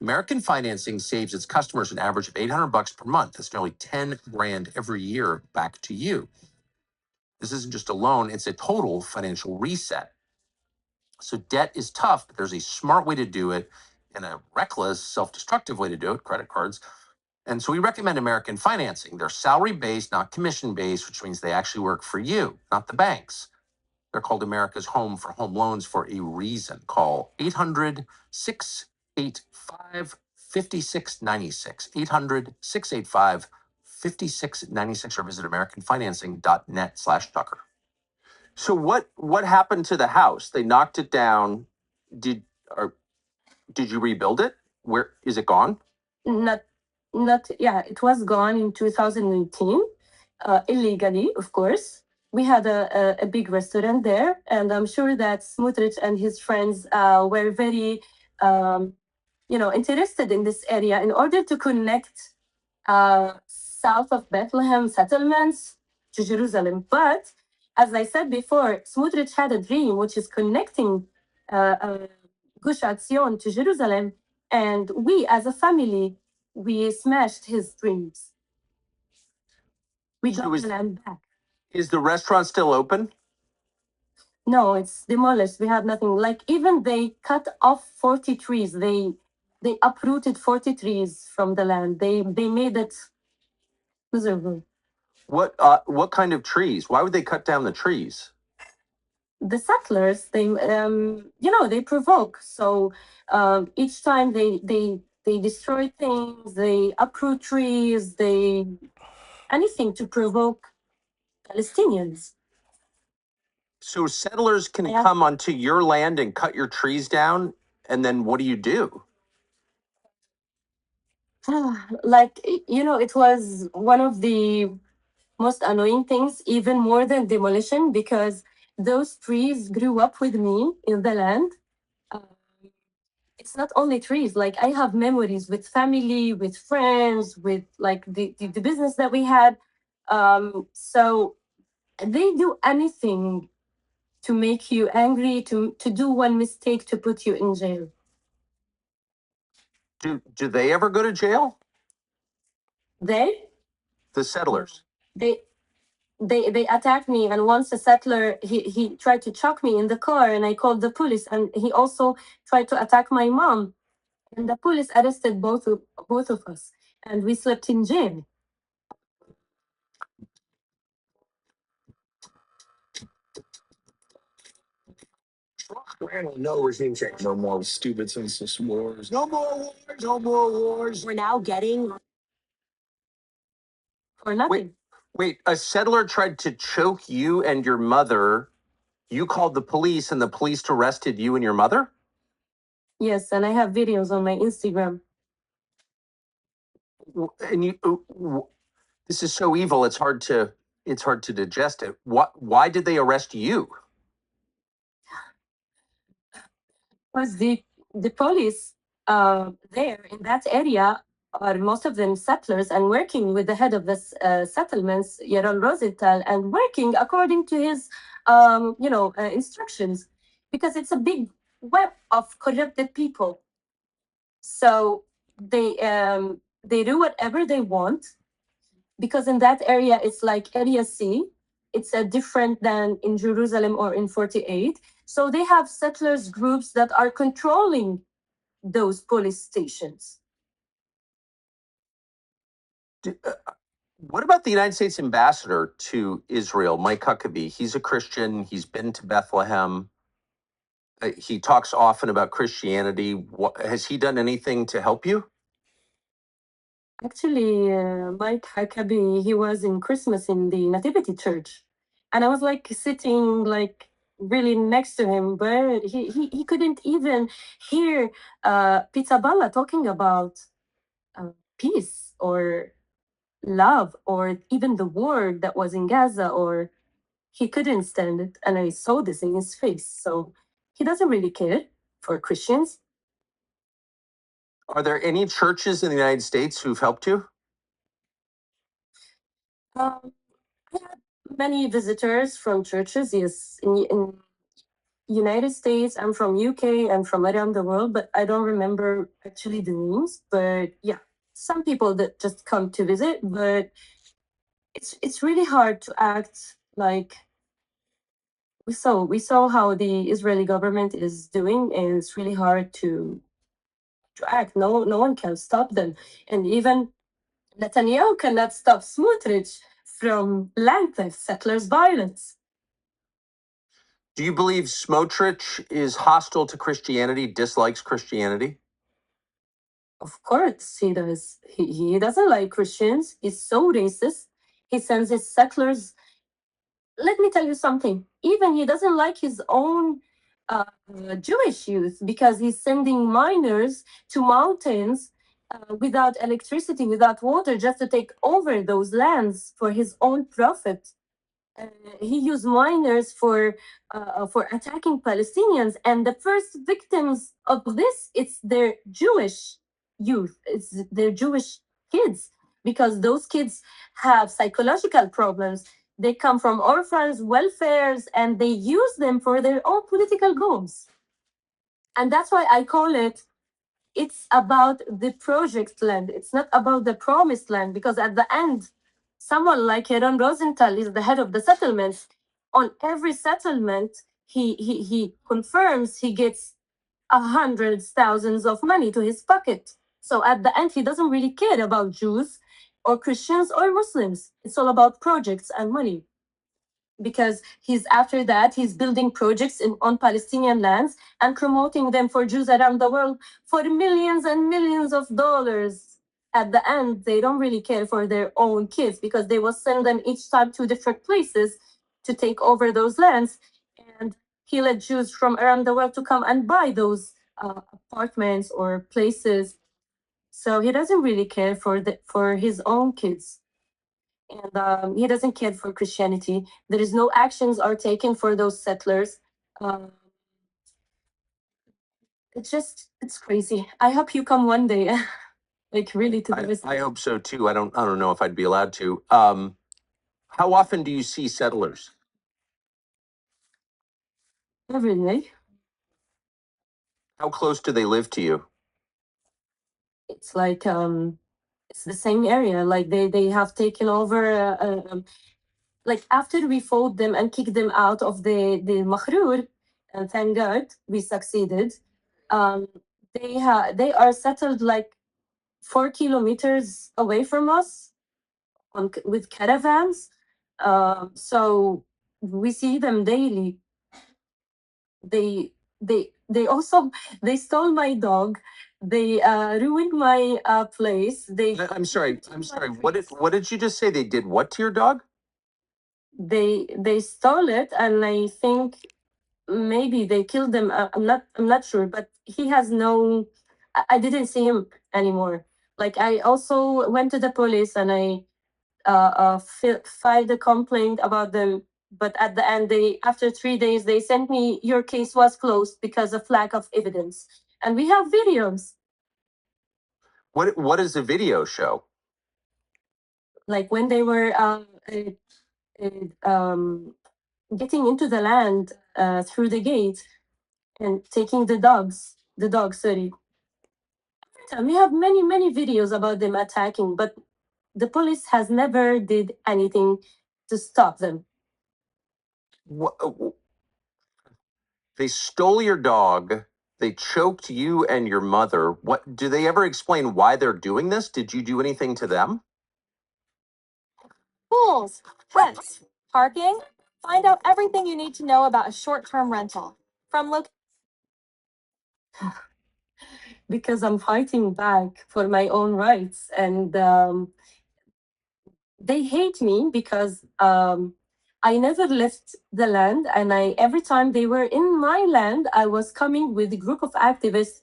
American Financing saves its customers an average of $800 per month. That's nearly 10 grand every year back to you. This isn't just a loan, it's a total financial reset. So debt is tough, but there's a smart way to do it and a reckless, self-destructive way to do it, credit cards. And so we recommend American Financing. They're salary-based, not commission-based, which means they actually work for you, not the banks. They're called America's home for home loans for a reason. Call 800-685-5696, 800-685-5696, or visit americanfinancing.net/Tucker. So what happened to the house? They knocked it down. Did you rebuild it? Where is it gone? Not, yeah, it was gone in 2018, illegally, of course. We had a big restaurant there, and I'm sure that Smotrich and his friends were very, interested in this area in order to connect south of Bethlehem settlements to Jerusalem. But as I said before, Smotrich had a dream which is connecting Gush Etzion to Jerusalem, and we as a family, we smashed his dreams. We got the land back. Is the restaurant still open? No, it's demolished. We have nothing. Like, even they cut off 40 trees. They uprooted 40 trees from the land. They made it miserable. What kind of trees? Why would they cut down the trees? The settlers, they provoke. So each time they destroy things, they uproot trees, anything to provoke Palestinians. So settlers can come onto your land and cut your trees down, and then what do you do? Like, it was one of the most annoying things, even more than demolition, because those trees grew up with me in the land. It's not only trees. Like, I have memories with family, with friends, with like the business that we had. So they do anything to make you angry, to do one mistake to put you in jail. Do they ever go to jail? The settlers. They attacked me, and once a settler, he tried to choke me in the car, and I called the police, and he also tried to attack my mom, and the police arrested both of us, and we slept in jail. No regime change. No more stupid census wars. No more wars. No more wars. We're now getting For nothing. Wait, a settler tried to choke you and your mother. You called the police, and the police arrested you and your mother? Yes, and I have videos on my Instagram. And this is so evil. It's hard to digest it. Why did they arrest you? Because the police there in that area are most of them settlers and working with the head of the settlements, Yaron Rosenthal, and working according to his instructions, because it's a big web of corrupted people. So they do whatever they want, because in that area it's like Area C. It's different than in Jerusalem or in 48. So they have settlers groups that are controlling those police stations. What about the United States ambassador to Israel, Mike Huckabee? He's a Christian. He's been to Bethlehem. He talks often about Christianity. Has he done anything to help you? Actually, Mike Huckabee, he was in Christmas in the Nativity Church, and I was like sitting like really next to him, but he couldn't even hear Pizzaballa talking about peace or love or even the war that was in Gaza, or he couldn't stand it, and I saw this in his face. So he doesn't really care for Christians. Are there any churches in the United States who've helped you? I had many visitors from churches, yes, in United States. I'm from UK. I'm from around the world, but I don't remember actually the names. But yeah, some people that just come to visit. But it's really hard to act like we saw how the Israeli government is doing, and it's really hard to act. No one can stop them, and even Netanyahu cannot stop Smotrich from land theft, settlers' violence. Do you believe Smotrich is hostile to Christianity, dislikes Christianity? Of course he does. He doesn't like Christians. He's so racist. He sends his settlers. Let me tell you something. Even he doesn't like his own Jewish youth, because he's sending miners to mountains without electricity, without water, just to take over those lands for his own profit. He used miners for attacking Palestinians, and the first victims of this, it's their Jewish youth, it's their Jewish kids, because those kids have psychological problems. They come from orphans, welfares, and they use them for their own political goals. And that's why I call it, it's about the project land. It's not about the promised land, because at the end, someone like Aaron Rosenthal is the head of the settlements. On every settlement, he confirms he gets hundreds, thousands of money to his pocket. So at the end, he doesn't really care about Jews or Christians or Muslims. It's all about projects and money, because he's after that he's building projects on Palestinian lands and promoting them for Jews around the world for millions and millions of dollars. At the end, they don't really care for their own kids, because they will send them each time to different places to take over those lands, and he let Jews from around the world to come and buy those apartments or places. So he doesn't really care for his own kids, and he doesn't care for Christianity. There is no actions are taken for those settlers. Um, it's crazy. I hope you come one day, like really to the visit. I hope so too. I don't know if I'd be allowed to. How often do you see settlers? Every day. How close do they live to you? It's like it's the same area. Like they have taken over. Like after we fought them and kicked them out of the Makhrur, and thank God we succeeded. They are settled like 4 kilometers away from us with caravans. So we see them daily. They also they stole my dog. They ruined my place. I'm sorry. What did you just say? They did what to your dog? They stole it, and I think maybe they killed them. I'm not sure, but he has no. I didn't see him anymore. Like I also went to the police and I filed a complaint about them. But at the end, after 3 days, they sent me, your case was closed because of lack of evidence, and we have videos. What does the video show? Like when they were getting into the land through the gate and taking the dogs. Sorry. We have many videos about them attacking, but the police has never did anything to stop them. They stole your dog. They choked you and your mother. What do they ever explain why they're doing this? Did you do anything to them? Pools, rents, parking. Find out everything you need to know about a short-term rental. From because I'm fighting back for my own rights, and they hate me because I never left the land, and every time they were in my land, I was coming with a group of activists,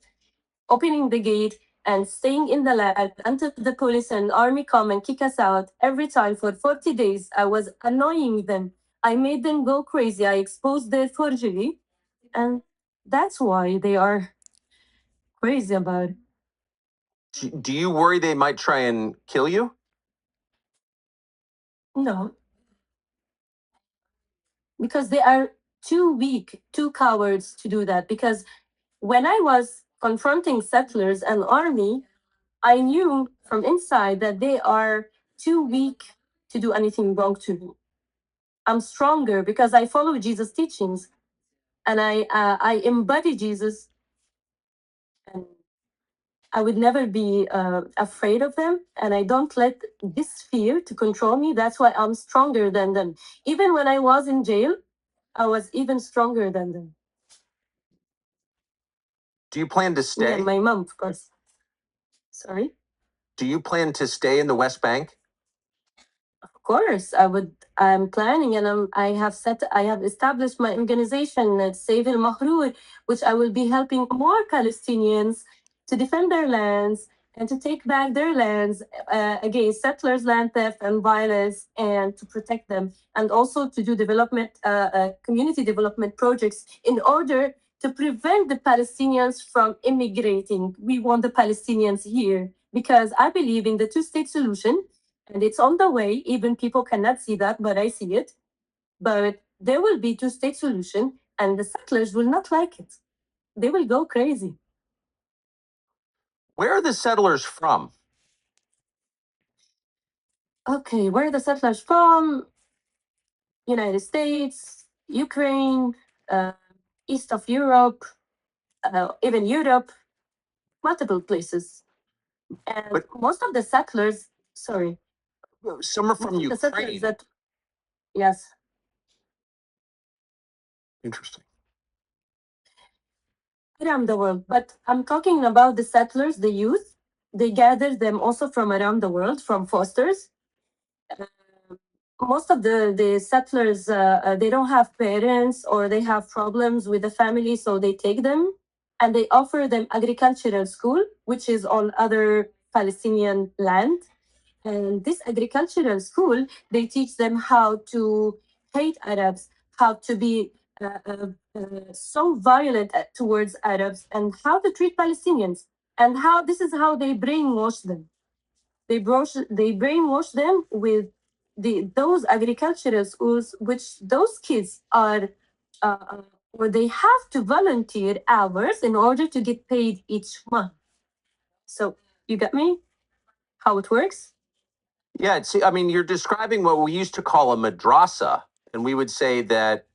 opening the gate and staying in the land until the police and army come and kick us out. Every time for 40 days, I was annoying them. I made them go crazy. I exposed their forgery, and that's why they are crazy about it. Do you worry they might try and kill you? No. Because they are too weak, too cowards to do that. Because when I was confronting settlers and army, I knew from inside that they are too weak to do anything wrong to me. I'm stronger because I follow Jesus' teachings, and I embody Jesus, and I would never be afraid of them, and I don't let this fear to control me. That's why I'm stronger than them. Even when I was in jail, I was even stronger than them. Do you plan to stay? Yeah, my mom, of course. Sorry? Do you plan to stay in the West Bank? Of course, I'm planning, and I have established my organization at Save al Mahrour, which I will be helping more Palestinians to defend their lands and to take back their lands against settlers' land theft and violence, and to protect them, and also to do community development projects in order to prevent the Palestinians from immigrating. We want the Palestinians here because I believe in the two-state solution, and it's on the way. Even people cannot see that, but I see it. But there will be two-state solution, and the settlers will not like it. They will go crazy. Where are the settlers from? Okay, where are the settlers from? United States, Ukraine, east of Europe, even Europe, multiple places. And But- most of the settlers, sorry, Some are from most of the settlers Ukraine. that, yes, Interesting. around the world. But I'm talking about the settlers, the youth. They gather them also from around the world, from fosters. Most of the settlers, they don't have parents, or they have problems with the family, so they take them and they offer them agricultural school, which is on other Palestinian land. And this agricultural school, they teach them how to hate Arabs, how to be so violent towards Arabs, and how to treat Palestinians, and how this is how they brainwash them. They brainwash them with those agricultural schools, which those kids are, or they have to volunteer hours in order to get paid each month. So you got me? How it works? Yeah, I mean, you're describing what we used to call a madrasa, and we would say that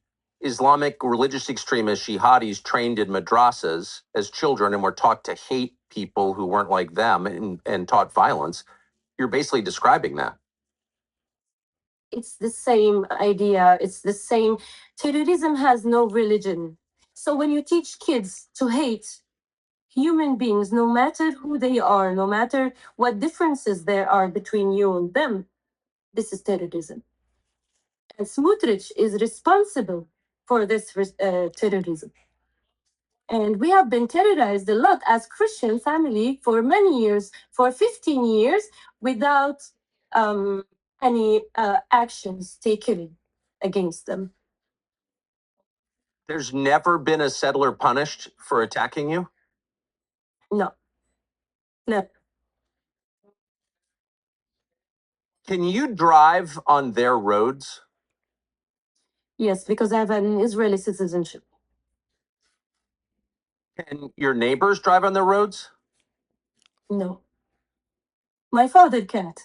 Islamic religious extremists, jihadis, trained in madrasas as children and were taught to hate people who weren't like them and taught violence. You're basically describing that. It's the same idea. It's the same. Terrorism has no religion. So when you teach kids to hate human beings, no matter who they are, no matter what differences there are between you and them, this is terrorism. And Smotrich is responsible for this terrorism. And we have been terrorized a lot as Christian family for many years, for 15 years, without any actions taken against them. There's never been a settler punished for attacking you? No. No. Can you drive on their roads? Yes, because I have an Israeli citizenship. Can your neighbors drive on their roads? No. My father can't.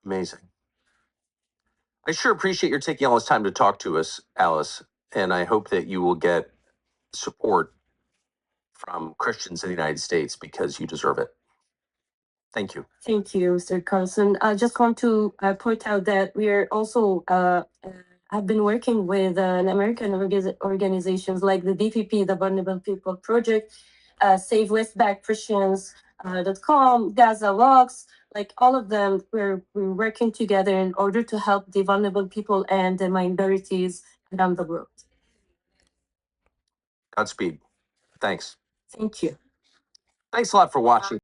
Amazing. I sure appreciate your taking all this time to talk to us, Alice, and I hope that you will get support from Christians in the United States because you deserve it. Thank you. Thank you, Mr. Carlson. I just want to point out that we are also have been working with American organizations like the DPP, the Vulnerable People Project, Save West Bank Christians.com, Gaza Walks, like all of them. We're working together in order to help the vulnerable people and the minorities around the world. Godspeed. Thanks. Thank you. Thanks a lot for watching.